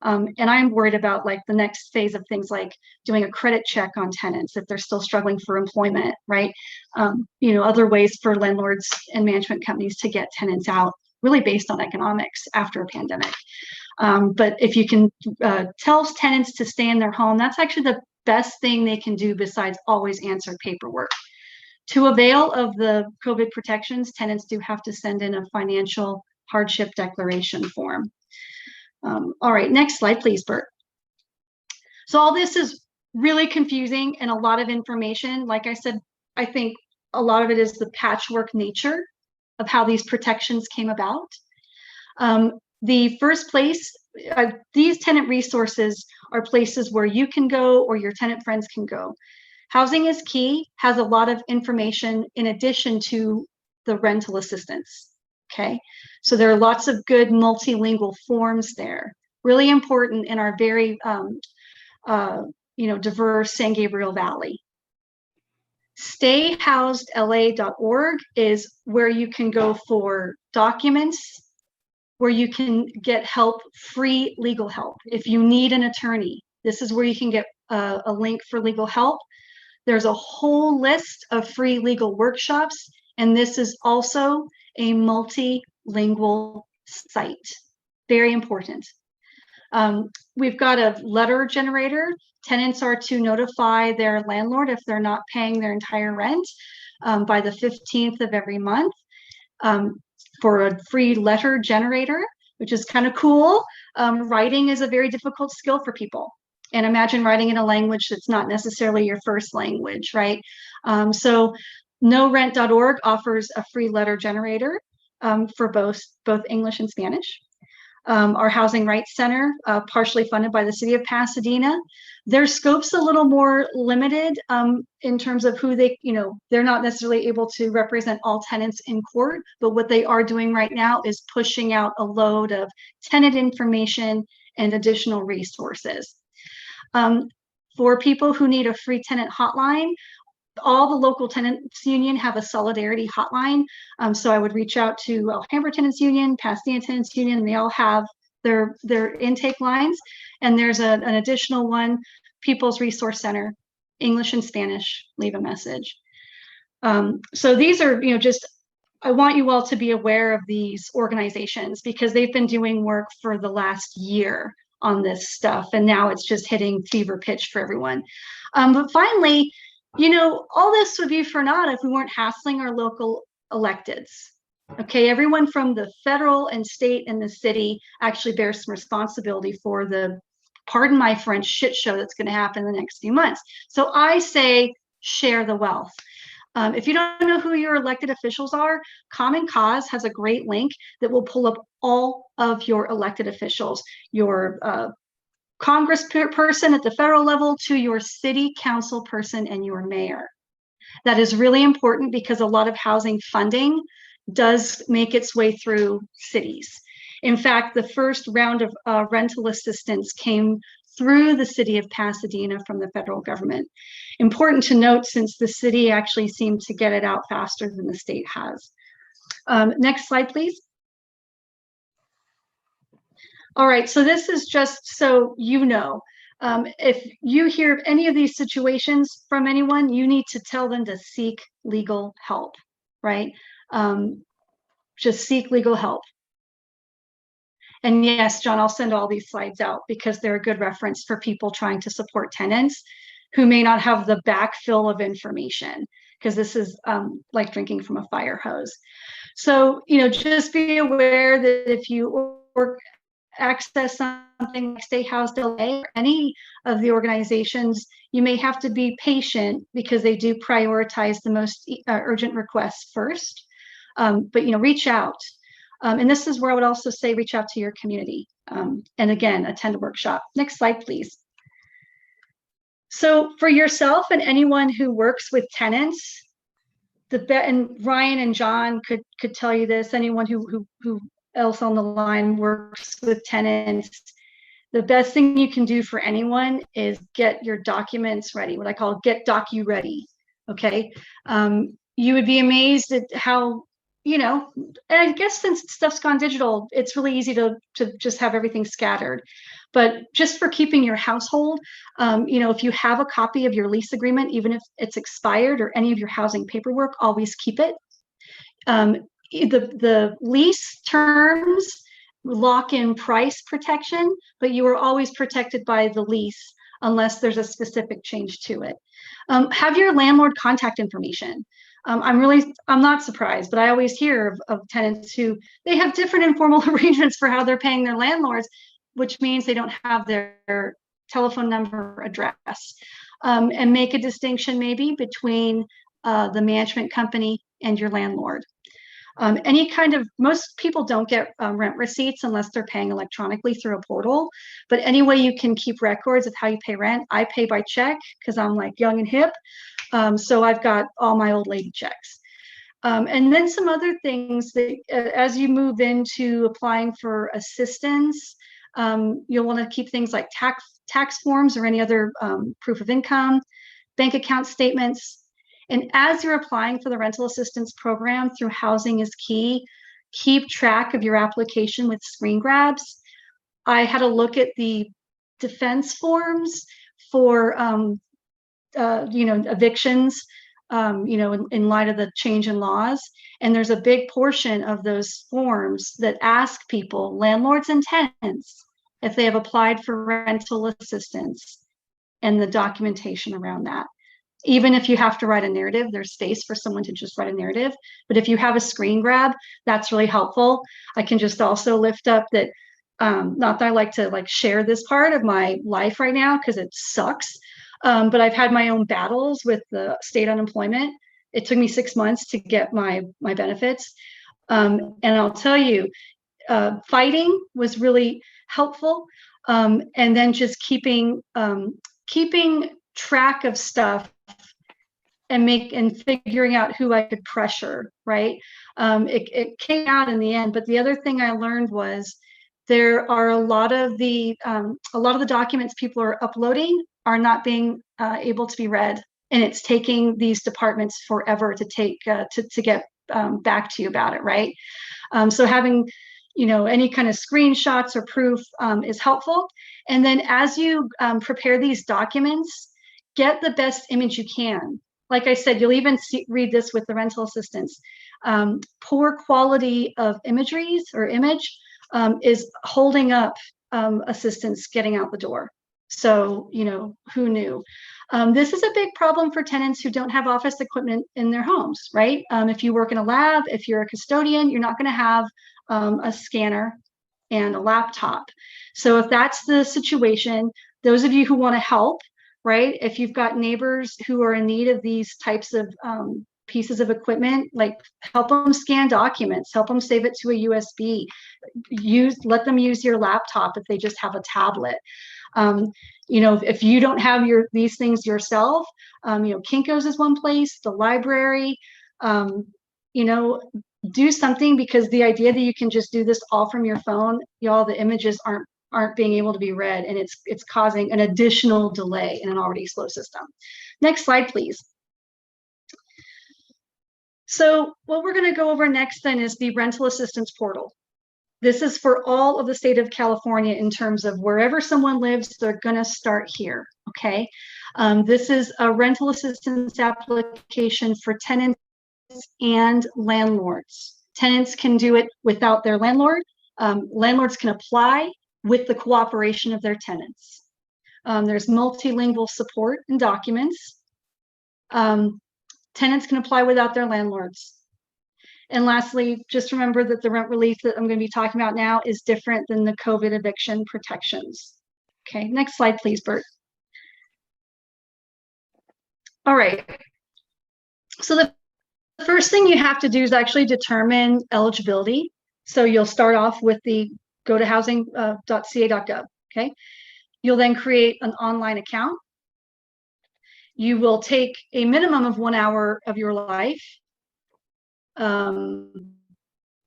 And I'm worried about like the next phase of things like doing a credit check on tenants if they're still struggling for employment, right? Other ways for landlords and management companies to get tenants out, really based on economics after a pandemic. But if you can tell tenants to stay in their home, that's actually the best thing they can do besides always answer paperwork. To avail of the COVID protections, tenants do have to send in a financial hardship declaration form. All right, next slide, please, Bert. So all this is really confusing and a lot of information. Like I said, I think a lot of it is the patchwork nature of how these protections came about. The first place, these tenant resources are places where you can go or your tenant friends can go. Housing is Key has a lot of information in addition to the rental assistance. Okay, so there are lots of good multilingual forms there. Really important in our very diverse San Gabriel Valley. StayHousedLA.org is where you can go for documents, where you can get help, free legal help. If you need an attorney, this is where you can get a link for legal help. There's a whole list of free legal workshops, and this is also a multilingual site. Very important. We've got a letter generator. Tenants are to notify their landlord if they're not paying their entire rent by the 15th of every month for a free letter generator, which is kind of cool. Writing is a very difficult skill for people. And imagine writing in a language that's not necessarily your first language, right? So NoRent.org offers a free letter generator for both English and Spanish. Our Housing Rights Center, partially funded by the city of Pasadena. Their scope's a little more limited in terms of who they, they're not necessarily able to represent all tenants in court, but what they are doing right now is pushing out a load of tenant information and additional resources. For people who need a free tenant hotline, all the local tenants union have a solidarity hotline. So I would reach out to Alhambra Tenants Union, Pasadena Tenants Union, and they all have their intake lines. And there's an additional one, People's Resource Center, English and Spanish, leave a message. So these are, I want you all to be aware of these organizations because they've been doing work for the last year on this stuff. And now it's just hitting fever pitch for everyone. But finally, all this would be for naught if we weren't hassling our local electeds. Okay, everyone from the federal and state and the city actually bears some responsibility for the, pardon my French, shit show that's going to happen in the next few months. So I say, share the wealth. If you don't know who your elected officials are, Common Cause has a great link that will pull up all of your elected officials, your congressperson at the federal level to your city council person and your mayor. That is really important because a lot of housing funding does make its way through cities. In fact, the first round of rental assistance came through the city of Pasadena from the federal government. Important to note, since the city actually seemed to get it out faster than the state has. Next slide, please. All right, so this is just so you know, if you hear of any of these situations from anyone, you need to tell them to seek legal help, right? Just seek legal help. And yes, John, I'll send all these slides out because they're a good reference for people trying to support tenants who may not have the backfill of information, because this is like drinking from a fire hose. So, you know, just be aware that if you access something like State House Delay or any of the organizations, you may have to be patient because they do prioritize the most urgent requests first. But, you know, reach out. And this is where I would also say reach out to your community. And again, attend a workshop. Next slide, please. So for yourself and anyone who works with tenants, and Ryan and John could tell you this, anyone who else on the line works with tenants, the best thing you can do for anyone is get your documents ready, what I call get docu ready, okay? You would be amazed at how, you know, and I guess since stuff's gone digital, it's really easy to just have everything scattered. But just for keeping your household, you know, if you have a copy of your lease agreement, even if it's expired, or any of your housing paperwork, always keep it. The lease terms lock in price protection, but you are always protected by the lease unless there's a specific change to it. Have your landlord contact information. I'm not surprised, but I always hear of tenants who they have different informal arrangements for how they're paying their landlords, which means they don't have their telephone number, address, and make a distinction maybe between the management company and your landlord. Any kind of, most people don't get rent receipts unless they're paying electronically through a portal, but any way you can keep records of how you pay rent. I pay by check because I'm like young and hip. So I've got all my old lady checks. And then some other things that as you move into applying for assistance, you'll want to keep things like tax forms or any other proof of income, bank account statements. And as you're applying for the rental assistance program through Housing is Key, keep track of your application with screen grabs. I had a look at the defense forms for, you know, evictions, you know, in light of the change in laws. And there's a big portion of those forms that ask people, landlords and tenants, if they have applied for rental assistance and the documentation around that. Even if you have to write a narrative, there's space for someone to just write a narrative. But if you have a screen grab, that's really helpful. I can just also lift up that, not that I like to share this part of my life right now because it sucks, but I've had my own battles with the state unemployment. It took me 6 months to get my benefits. And I'll tell you, fighting was really helpful. And then just keeping track of stuff and figuring out who I could pressure, right? It came out in the end, but the other thing I learned was there are a lot of the documents people are uploading are not being able to be read, and it's taking these departments forever to get back to you about it, right? So having, you know, any kind of screenshots or proof is helpful. And then as you prepare these documents, get the best image you can. Like I said, you'll even read this with the rental assistance. Poor quality of imageries or image is holding up assistance getting out the door. So, you know, who knew? This is a big problem for tenants who don't have office equipment in their homes, right? If you work in a lab, if you're a custodian, you're not going to have a scanner and a laptop. So if that's the situation, those of you who want to help, right? If you've got neighbors who are in need of these types of pieces of equipment, like help them scan documents, help them save it to a USB, let them use your laptop if they just have a tablet. You know, if you don't have these things yourself, you know, Kinko's is one place, the library, you know, do something, because the idea that you can just do this all from your phone, y'all, the images aren't being able to be read, and it's causing an additional delay in an already slow system. Next slide, please. So what we're going to go over next then is the rental assistance portal. This is for all of the state of California in terms of wherever someone lives, they're going to start here, okay? This is a rental assistance application for tenants and landlords. Tenants can do it without their landlord. Landlords can apply with the cooperation of their tenants. There's multilingual support and documents. Tenants can apply without their landlords. And lastly, just remember that the rent relief that I'm going to be talking about now is different than the COVID eviction protections. Okay, next slide, please, Bert. All right. So the first thing you have to do is actually determine eligibility. So you'll start off with the go to housing.ca.gov. Okay. You'll then create an online account. You will take a minimum of 1 hour of your life.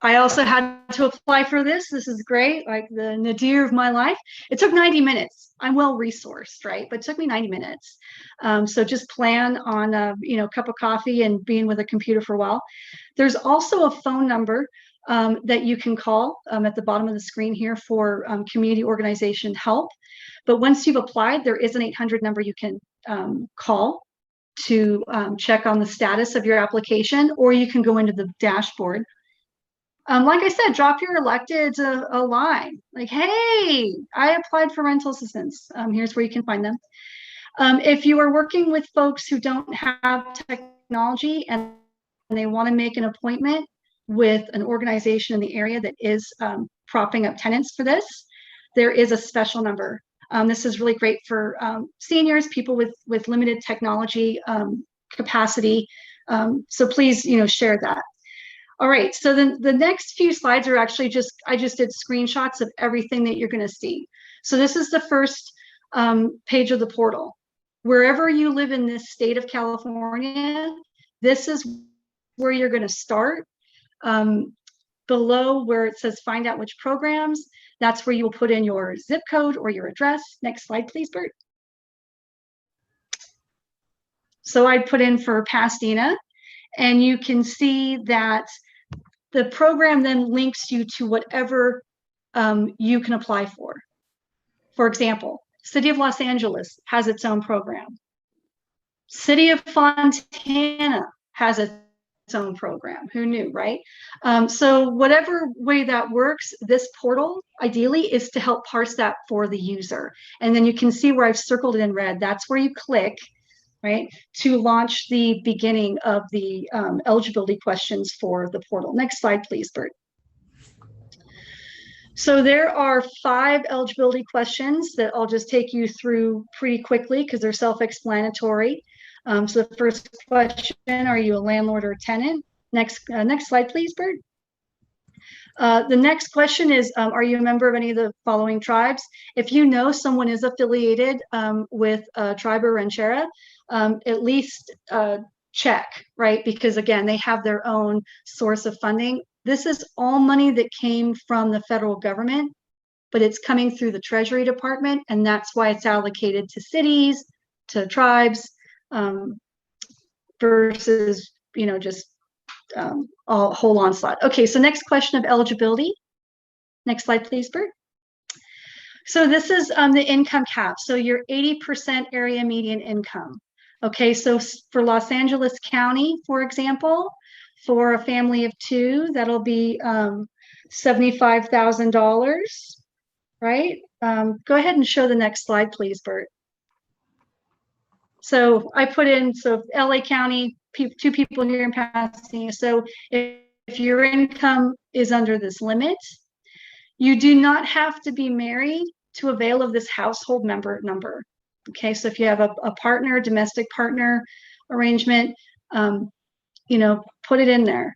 I also had to apply for this. This is great, like the nadir of my life. It took 90 minutes. I'm well resourced, right? But it took me 90 minutes. So just plan on a cup of coffee and being with a computer for a while. There's also a phone number that you can call at the bottom of the screen here for community organization help. But once you've applied, there is an 800 number you can call to check on the status of your application, or you can go into the dashboard. Like I said, drop your electeds a line like, hey, I applied for rental assistance. Here's where you can find them. If you are working with folks who don't have technology and they want to make an appointment with an organization in the area that is propping up tenants for this, there is a special number. This is really great for seniors, people with limited technology capacity. So please, share that. All right, so then the next few slides are actually I just did screenshots of everything that you're going to see. So this is the first page of the portal. Wherever you live in this state of California, this is where you're going to start. Below where it says find out which programs, that's where you will put in your zip code or your address. Next slide, please, Bert. So I put in for Pasadena, and you can see that the program then links you to whatever you can apply for. For example, City of Los Angeles has its own program. City of Fontana has its own program. Who knew, right? So whatever way that works, this portal ideally is to help parse that for the user. And then you can see where I've circled it in red. That's where you click, right, to launch the beginning of the eligibility questions for the portal. Next slide, please, Bert. So there are 5 eligibility questions that I'll just take you through pretty quickly because they're self-explanatory. So the first question, are you a landlord or a tenant? Next slide, please, Bert. The next question is, are you a member of any of the following tribes? If you know someone is affiliated with a tribe or ranchera, at least check, right? Because again, they have their own source of funding. This is all money that came from the federal government, but it's coming through the Treasury Department, and that's why it's allocated to cities, to tribes, versus, just a whole onslaught. Okay, so next question of eligibility. Next slide, please, Bert. So this is the income cap. So your 80% area median income. Okay, so for Los Angeles County, for example, for a family of 2, that'll be $75,000, right? Go ahead and show the next slide, please, Bert. So I put in, so LA County, 2 people here in Pasadena. So if your income is under this limit, you do not have to be married to avail of this household member number. Okay, so if you have a partner, domestic partner arrangement, you know, put it in there.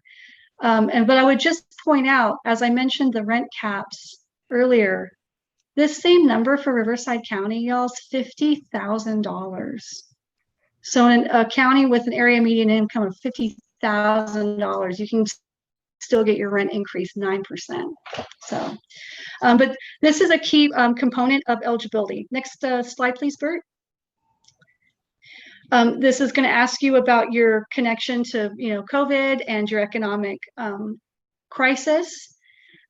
But I would just point out, as I mentioned, the rent caps earlier, this same number for Riverside County, y'all, is $50,000. So in a county with an area median income of $50,000, you can still get your rent increase 9%. So, but this is a key component of eligibility. Next slide, please, Bert. This is going to ask you about your connection to, you know, COVID and your economic crisis.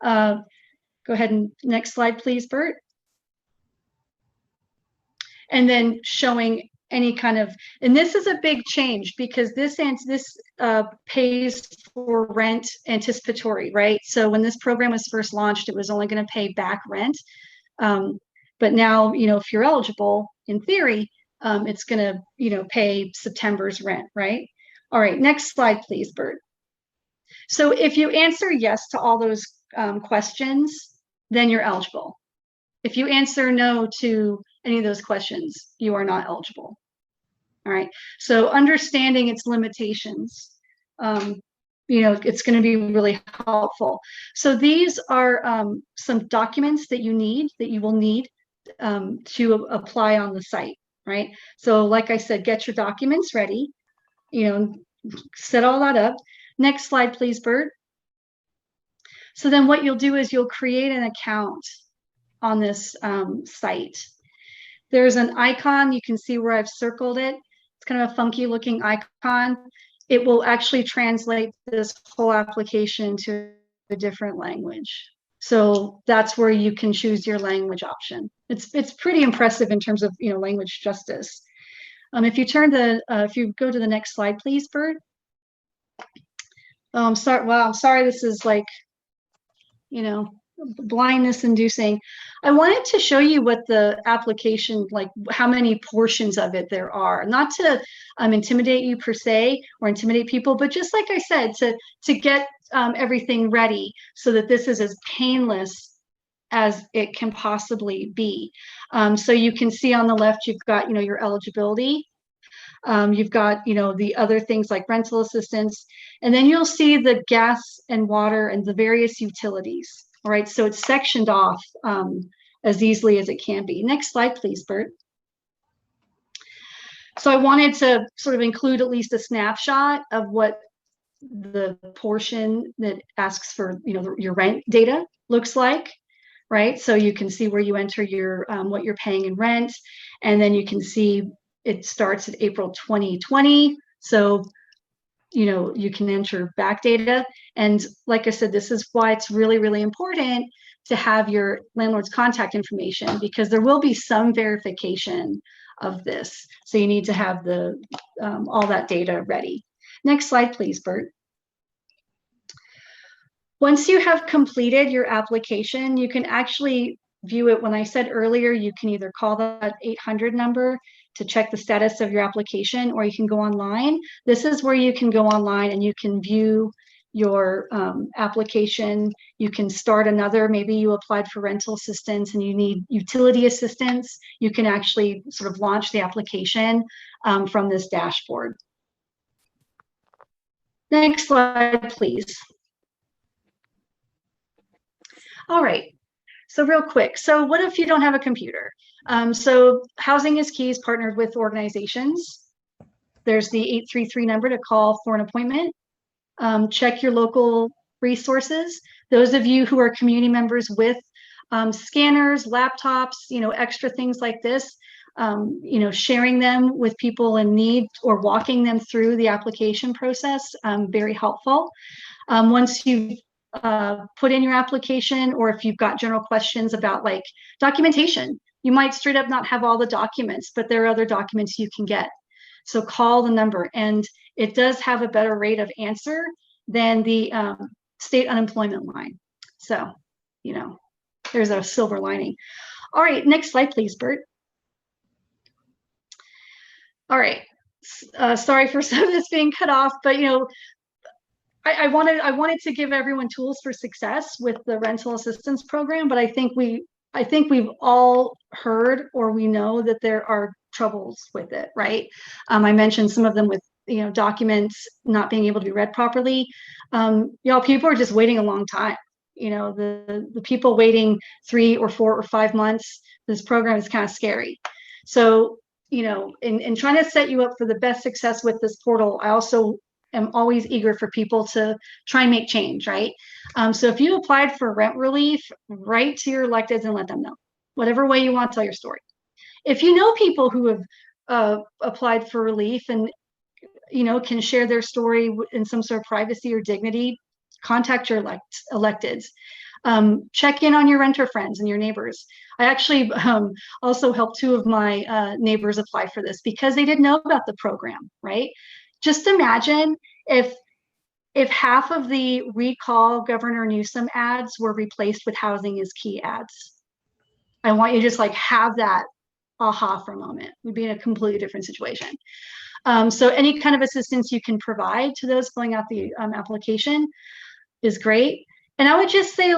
Go ahead and next slide, please, Bert. And then showing any kind of, and this is a big change because this pays for rent anticipatory, right? So when this program was first launched, it was only going to pay back rent. But now, you know, if you're eligible, in theory, it's going to, you know, pay September's rent, right? All right, next slide, please, Bert. So if you answer yes to all those questions, then you're eligible. If you answer no to any of those questions, you are not eligible. All right, so understanding its limitations, you know, it's going to be really helpful. So these are some documents that you will need to apply on the site, right? So like I said, get your documents ready, you know, set all that up. Next slide, please, Bert. So then what you'll do is you'll create an account on this site. There's an icon, you can see where I've circled it. It's kind of a funky looking icon. It will actually translate this whole application to a different language. So that's where you can choose your language option. It's pretty impressive in terms of, you know, language justice. If you go to the next slide, please, Bert. Oh, I'm sorry. Wow, I'm sorry. This is like, you know, blindness inducing. I wanted to show you what the application, like how many portions of it there are, not to intimidate you per se or intimidate people, but just like I said, to get everything ready so that this is as painless as it can possibly be. So you can see on the left, you've got, you know, your eligibility. You've got, you know, the other things like rental assistance, and then you'll see the gas and water and the various utilities. All right, so it's sectioned off as easily as it can be. Next slide, please, Bert. So I wanted to sort of include at least a snapshot of what the portion that asks for, you know, your rent data looks like, right? So you can see where you enter your what you're paying in rent, and then you can see it starts at April 2020. So, you know, you can enter back data. And like I said, this is why it's really, really important to have your landlord's contact information, because there will be some verification of this. So you need to have the all that data ready. Next slide, please, Bert. Once you have completed your application, you can actually view it. When I said earlier, you can either call that 800 number to check the status of your application, or you can go online. This is where you can go online and you can view your application. You can start another, maybe you applied for rental assistance and you need utility assistance. You can actually sort of launch the application from this dashboard. Next slide, please. All right. So real quick, so what if you don't have a computer? So Housing is Key is partnered with organizations. There's the 833 number to call for an appointment. Check your local resources. Those of you who are community members with scanners, laptops, you know, extra things like this, you know, sharing them with people in need or walking them through the application process, very helpful. Once you've put in your application, or if you've got general questions about like documentation, you might straight up not have all the documents, but there are other documents you can get. So call the number, and it does have a better rate of answer than the state unemployment line. So, you know, there's a silver lining. All right, next slide, please, Bert. All right, sorry for some of this being cut off, but you know, I wanted to give everyone tools for success with the rental assistance program, but I think we've all heard, or we know that there are troubles with it, right? I mentioned some of them with, documents not being able to be read properly. People are just waiting a long time. The people waiting 3 or 4 or 5 months, this program is kind of scary. So, in trying to set you up for the best success with this portal, I also am always eager for people to try and make change, right? So if you applied for rent relief, write to your electeds and let them know, whatever way you want to tell your story. If you know people who have applied for relief and, can share their story in some sort of privacy or dignity, contact your electeds. Check in on your renter friends and your neighbors. I actually also helped 2 of my neighbors apply for this because they didn't know about the program, right? Just imagine if half of the recall Governor Newsom ads were replaced with housing is key ads. I want you to just have that aha for a moment. We'd be in a completely different situation. So any kind of assistance you can provide to those filling out the application is great. And I would just say,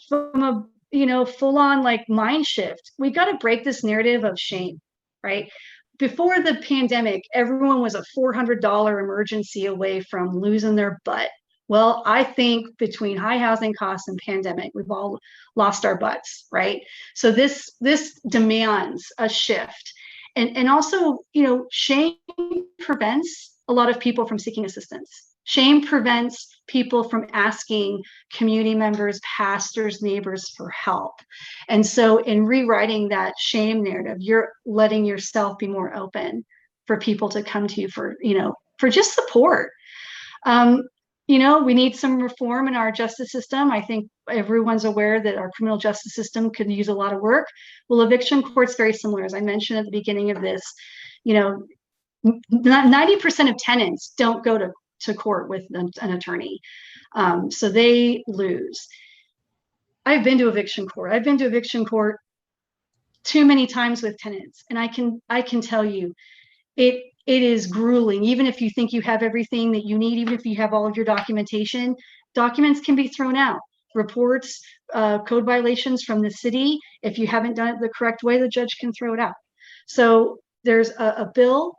from a full-on mind shift, we got to break this narrative of shame, right? Before the pandemic, everyone was a $400 emergency away from losing their butt. Well, I think between high housing costs and pandemic, we've all lost our butts, right? So this demands a shift. And also, shame prevents a lot of people from seeking assistance. Shame prevents people from asking community members, pastors, neighbors for help. And so in rewriting that shame narrative, you're letting yourself be more open for people to come to you for just support. We need some reform in our justice system. I think everyone's aware that our criminal justice system could use a lot of work. Well, eviction court's very similar. As I mentioned at the beginning of this, 90% of tenants don't go to court with an attorney. So they lose. I've been to eviction court. I've been to eviction court too many times with tenants. And I can tell you, it is grueling. Even if you think you have everything that you need, even if you have all of your documentation, documents can be thrown out. Reports, code violations from the city. If you haven't done it the correct way, the judge can throw it out. So there's a bill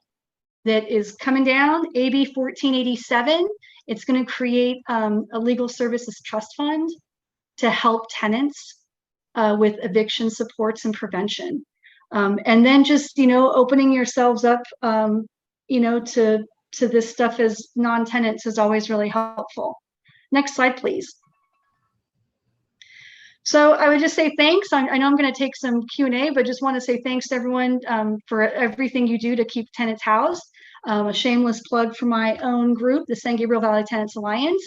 that is coming down, AB 1487. It's going to create a legal services trust fund to help tenants with eviction supports and prevention. And then just, opening yourselves up, to this stuff as non-tenants is always really helpful. Next slide, please. So I would just say thanks. I know I'm going to take some Q&A, but just want to say thanks to everyone for everything you do to keep tenants housed. A shameless plug for my own group, the San Gabriel Valley Tenants Alliance.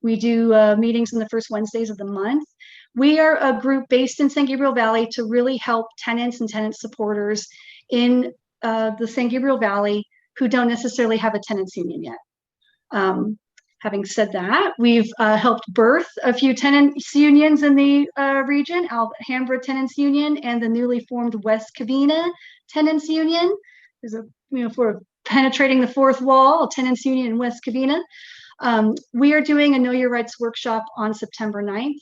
We do meetings on the first Wednesdays of the month. We are a group based in San Gabriel Valley to really help tenants and tenant supporters in the San Gabriel Valley who don't necessarily have a tenants union yet. Having said that, we've helped birth a few tenants unions in the region, Alhambra Tenants Union and the newly formed West Covina Tenants Union. There's for penetrating the fourth wall, a tenants union in West Covina. We are doing a Know Your Rights workshop on September 9th.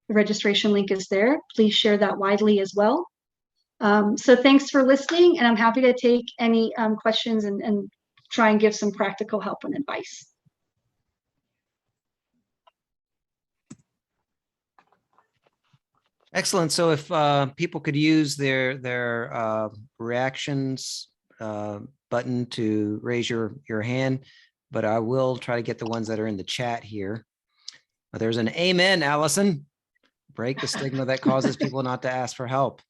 The registration link is there. Please share that widely as well. So thanks for listening, and I'm happy to take any questions and try and give some practical help and advice. Excellent. So if people could use their reactions button to raise your hand, but I will try to get the ones that are in the chat here. There's an amen, Allison. Break the stigma that causes people not to ask for help.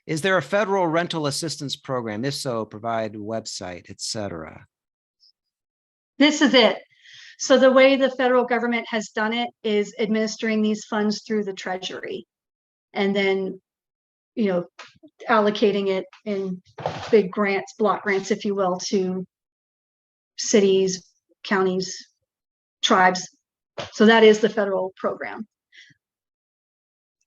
Is there a federal rental assistance program? If so, provide website, etc. This is it. So the way the federal government has done it is administering these funds through the Treasury, and then, allocating it in big grants, block grants, if you will, to cities, counties, tribes. So that is the federal program.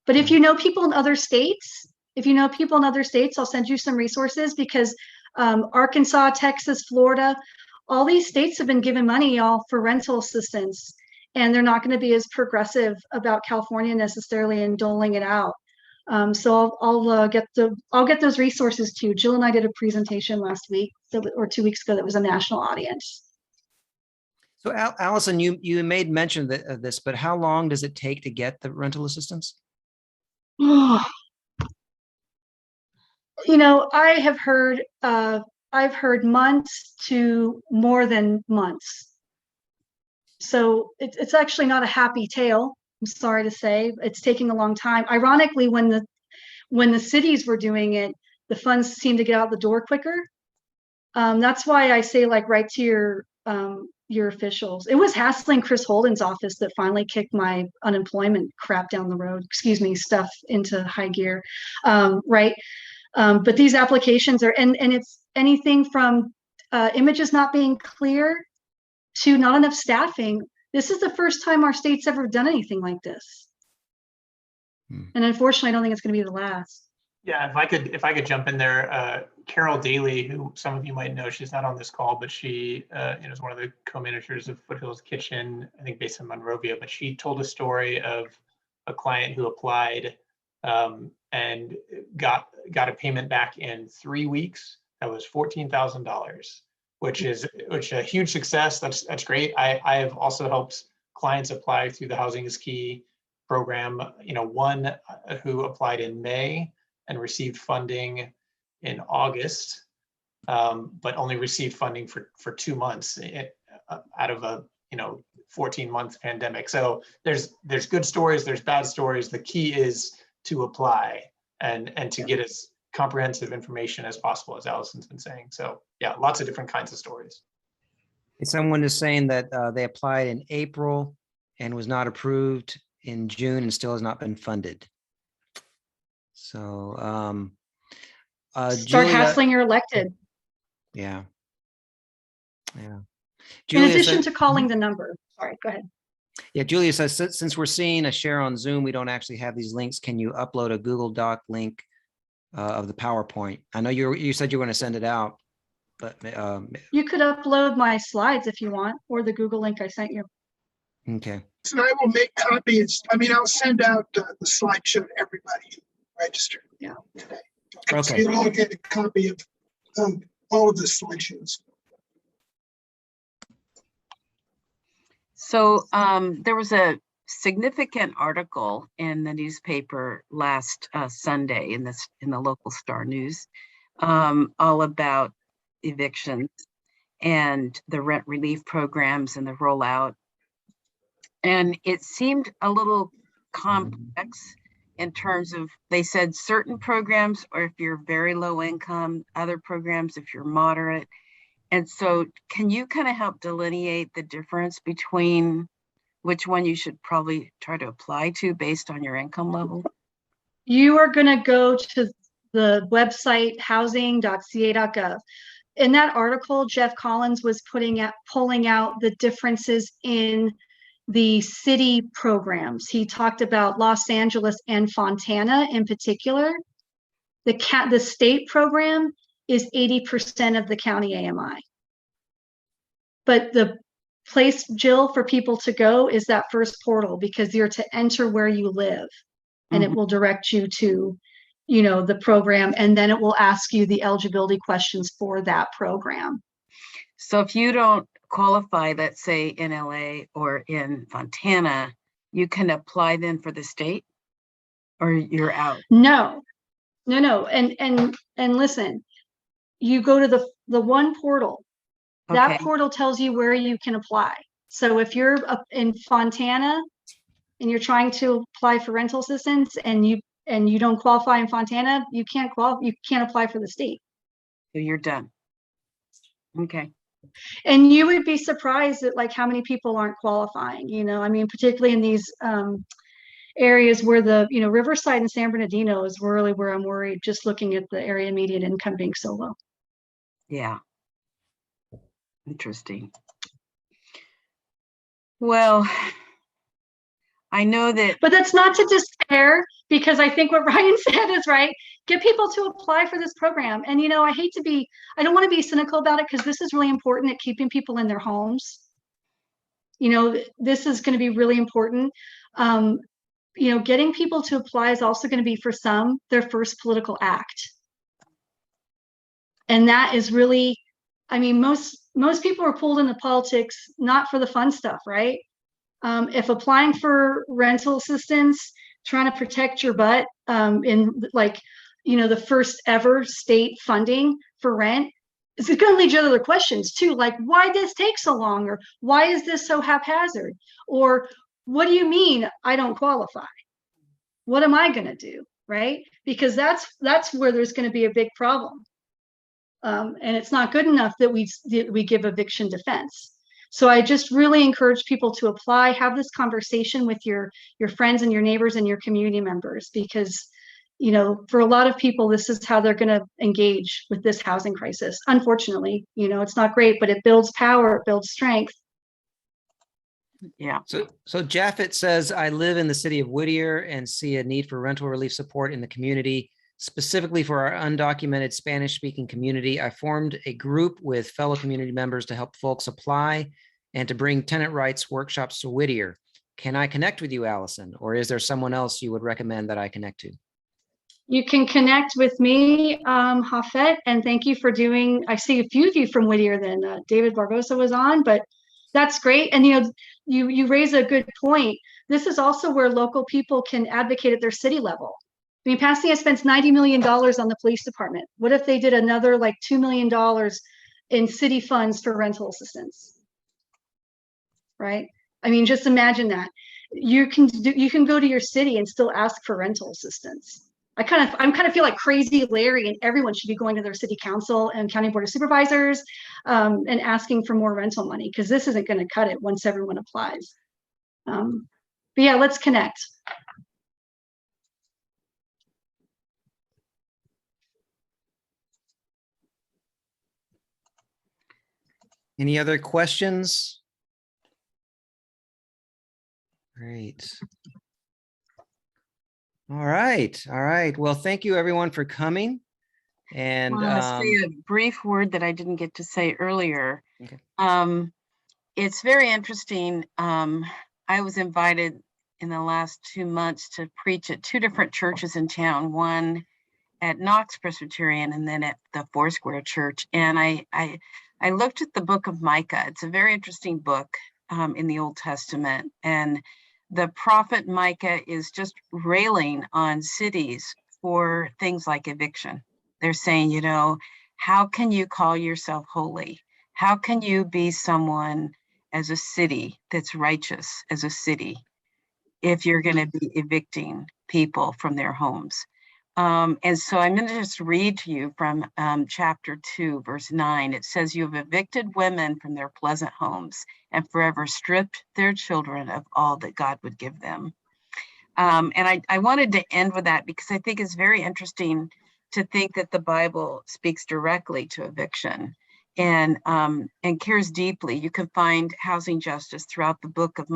But if you know people in other states, I'll send you some resources, because Arkansas, Texas, Florida, all these states have been given money for rental assistance, and they're not going to be as progressive about California necessarily in doling it out. So I'll get those resources too. Jill and I did a presentation last week or 2 weeks ago that was a national audience. So Allison, you made mention of this, but how long does it take to get the rental assistance? You know, I've heard months to more than months. So it's actually not a happy tale. I'm sorry to say, it's taking a long time. Ironically, when the cities were doing it, the funds seem to get out the door quicker. That's why I say, like, write to your officials. It was hassling Chris Holden's office that finally kicked my unemployment crap down the road. Excuse me, stuff into high gear, right? But these applications are, and it's anything from images not being clear to not enough staffing. This is the first time our state's ever done anything like this. And unfortunately, I don't think it's going to be the last. Yeah, if I could jump in there, Carol Daly, who some of you might know, she's not on this call, but she is one of the co-managers of Foothills Kitchen, I think based in Monrovia. But she told a story of a client who applied and got a payment back in 3 weeks. That was $14,000, which is a huge success. That's great. I have also helped clients apply through the Housing is Key program. One who applied in May and received funding in August, but only received funding for 2 months out of a 14-month pandemic. So there's good stories, there's bad stories. The key is to apply and to get as comprehensive information as possible, as Allison's been saying. So yeah, lots of different kinds of stories. Someone is saying that they applied in April and was not approved in June and still has not been funded. So start hassling your elected. Yeah. Julia, in addition to calling the number. Sorry, go ahead. Yeah, Julia says, since we're seeing a share on Zoom, we don't actually have these links. Can you upload a Google Doc link of the PowerPoint? I know you said you were going to send it out, but you could upload my slides if you want, or the Google link I sent you. Okay. So I will make copies. I'll send out the slideshow to everybody who registered. Yeah. Today. Okay. So you'll all get a copy of all of the slideshows. So there was a significant article in the newspaper last Sunday in the local Star News, all about evictions and the rent relief programs and the rollout. And it seemed a little complex in terms of, they said certain programs, or if you're very low income, other programs if you're moderate. And so can you kind of help delineate the difference between which one you should probably try to apply to based on your income level? You are going to go to the website housing.ca.gov. In that article, Jeff Collins was pulling out the differences in the city programs. He talked about Los Angeles and Fontana in particular. The state program is 80% of the county AMI. But the place, Jill, for people to go is that first portal, because you're to enter where you live, and it will direct you to, the program, and then it will ask you the eligibility questions for that program. So if you don't qualify, let's say in LA or in Fontana, you can apply then for the state, or you're out? No. And listen, you go to the one portal. That portal tells you where you can apply. So if you're up in Fontana and you're trying to apply for rental assistance and you don't qualify in Fontana, you can't apply for the state. So you're done. Okay. And you would be surprised at how many people aren't qualifying, particularly in these areas where the, Riverside and San Bernardino is really where I'm worried, just looking at the area median income being so low. Yeah. Interesting. Well, I know that. But that's not to despair, because I think what Ryan said is right. Get people to apply for this program. And, I don't want to be cynical about it, because this is really important at keeping people in their homes. This is going to be really important. getting people to apply is also going to be for some their first political act. And that is really, I mean, most people are pulled into politics not for the fun stuff, right? If applying for rental assistance, trying to protect your butt in like, the first ever state funding for rent, it's going to lead you to other questions too, like why this take so long, or why is this so haphazard, or what do you mean I don't qualify? What am I going to do, right? Because that's where there's going to be a big problem. And it's not good enough that we give eviction defense. So I just really encourage people to apply, have this conversation with your friends and your neighbors and your community members, because for a lot of people, this is how they're going to engage with this housing crisis. Unfortunately, it's not great, but it builds power, it builds strength. Yeah. So Japheth says, I live in the city of Whittier and see a need for rental relief support in the community, specifically for our undocumented Spanish-speaking community. I formed a group with fellow community members to help folks apply and to bring tenant rights workshops to Whittier. Can I connect with you, Allison, or is there someone else you would recommend that I connect to? You can connect with me, Hafet, and thank you for doing, I see a few of you from Whittier then. David Barbosa was on, but that's great. And you raise a good point. This is also where local people can advocate at their city level. I mean, Pasadena spends $90 million on the police department. What if they did another like $2 million in city funds for rental assistance? Right? I mean, just imagine that. You can go to your city and still ask for rental assistance. I kind of feel like Crazy Larry, and everyone should be going to their city council and county board of supervisors and asking for more rental money, because this isn't going to cut it once everyone applies. But yeah, let's connect. Any other questions? Great. All right. Well, thank you everyone for coming. And I want to say a brief word that I didn't get to say earlier. Okay. It's very interesting. I was invited in the last 2 months to preach at 2 different churches in town, one at Knox Presbyterian and then at the Foursquare Church. And I looked at the book of Micah. It's a very interesting book in the Old Testament. And the prophet Micah is just railing on cities for things like eviction. They're saying, how can you call yourself holy? How can you be someone as a city that's righteous as a city if you're going to be evicting people from their homes? And so I'm going to just read to you from chapter 2, verse 9. It says, you have evicted women from their pleasant homes and forever stripped their children of all that God would give them. And I wanted to end with that because I think it's very interesting to think that the Bible speaks directly to eviction and cares deeply. You can find housing justice throughout the book of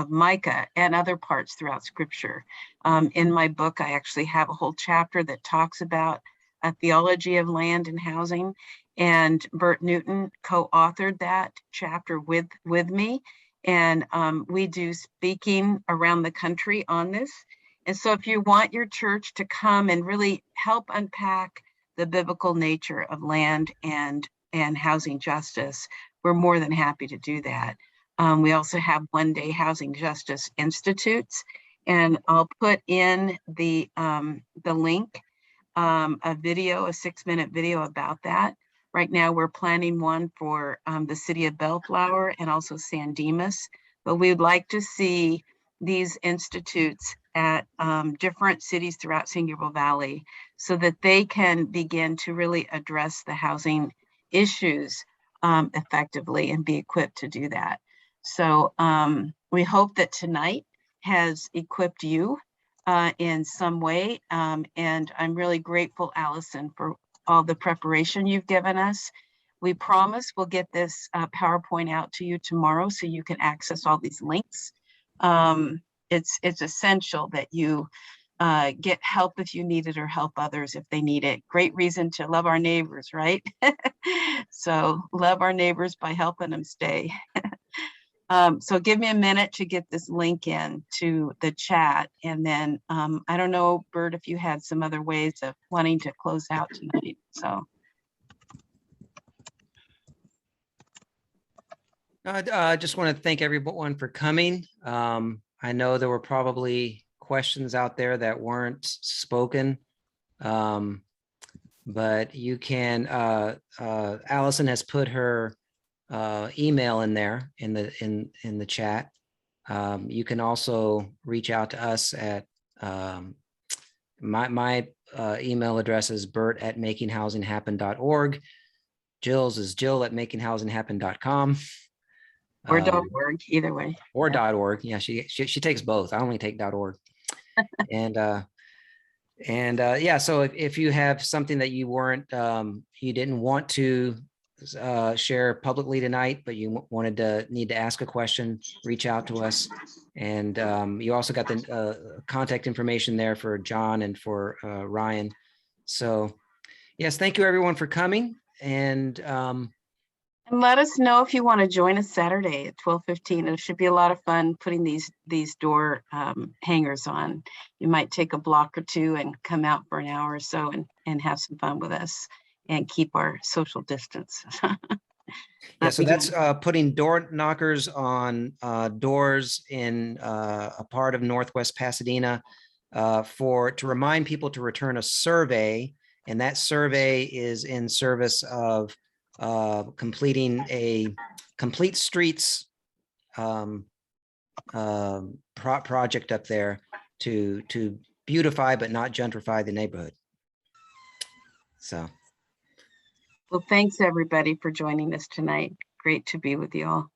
Micah and other parts throughout Scripture. In my book, I actually have a whole chapter that talks about a theology of land and housing, and Bert Newton co-authored that chapter with me, and we do speaking around the country on this. And so if you want your church to come and really help unpack the biblical nature of land and housing justice, we're more than happy to do that. We also have one-day housing justice institutes, and I'll put in the link, a video, a 6-minute video about that. Right now, we're planning one for the city of Bellflower and also San Dimas, but we would like to see these institutes at different cities throughout San Gabriel Valley so that they can begin to really address the housing issues effectively and be equipped to do that. So we hope that tonight has equipped you in some way. And I'm really grateful, Allison, for all the preparation you've given us. We promise we'll get this PowerPoint out to you tomorrow so you can access all these links. It's essential that you get help if you need it or help others if they need it. Great reason to love our neighbors, right? So love our neighbors by helping them stay. So give me a minute to get this link in to the chat. And then I don't know, Bert, if you had some other ways of wanting to close out tonight. So. I just want to thank everyone for coming. I know there were probably questions out there that weren't spoken. But you can, Allison has put her email in there in the chat. You can also reach out to us at my email address is bert@makinghousinghappen.org. Jill's is jill@makinghousinghappen.com. Or .org, either way. Or Yeah. .org. Yeah, she takes both. I only take .org. And yeah, so if you have something that you weren't, you didn't want to share publicly tonight, but you need to ask a question, reach out to us. And you also got the contact information there for John and for Ryan. So yes, thank you everyone for coming. And let us know if you want to join us Saturday at 12:15. It should be a lot of fun putting these door hangers on. You might take a block or two and come out for an hour or so and have some fun with us and keep our social distance. yeah, so that's putting door knockers on doors in a part of Northwest Pasadena to remind people to return a survey. And that survey is in service of completing a complete streets project up there to beautify but not gentrify the neighborhood. So, well, thanks everybody for joining us tonight. Great to be with you all.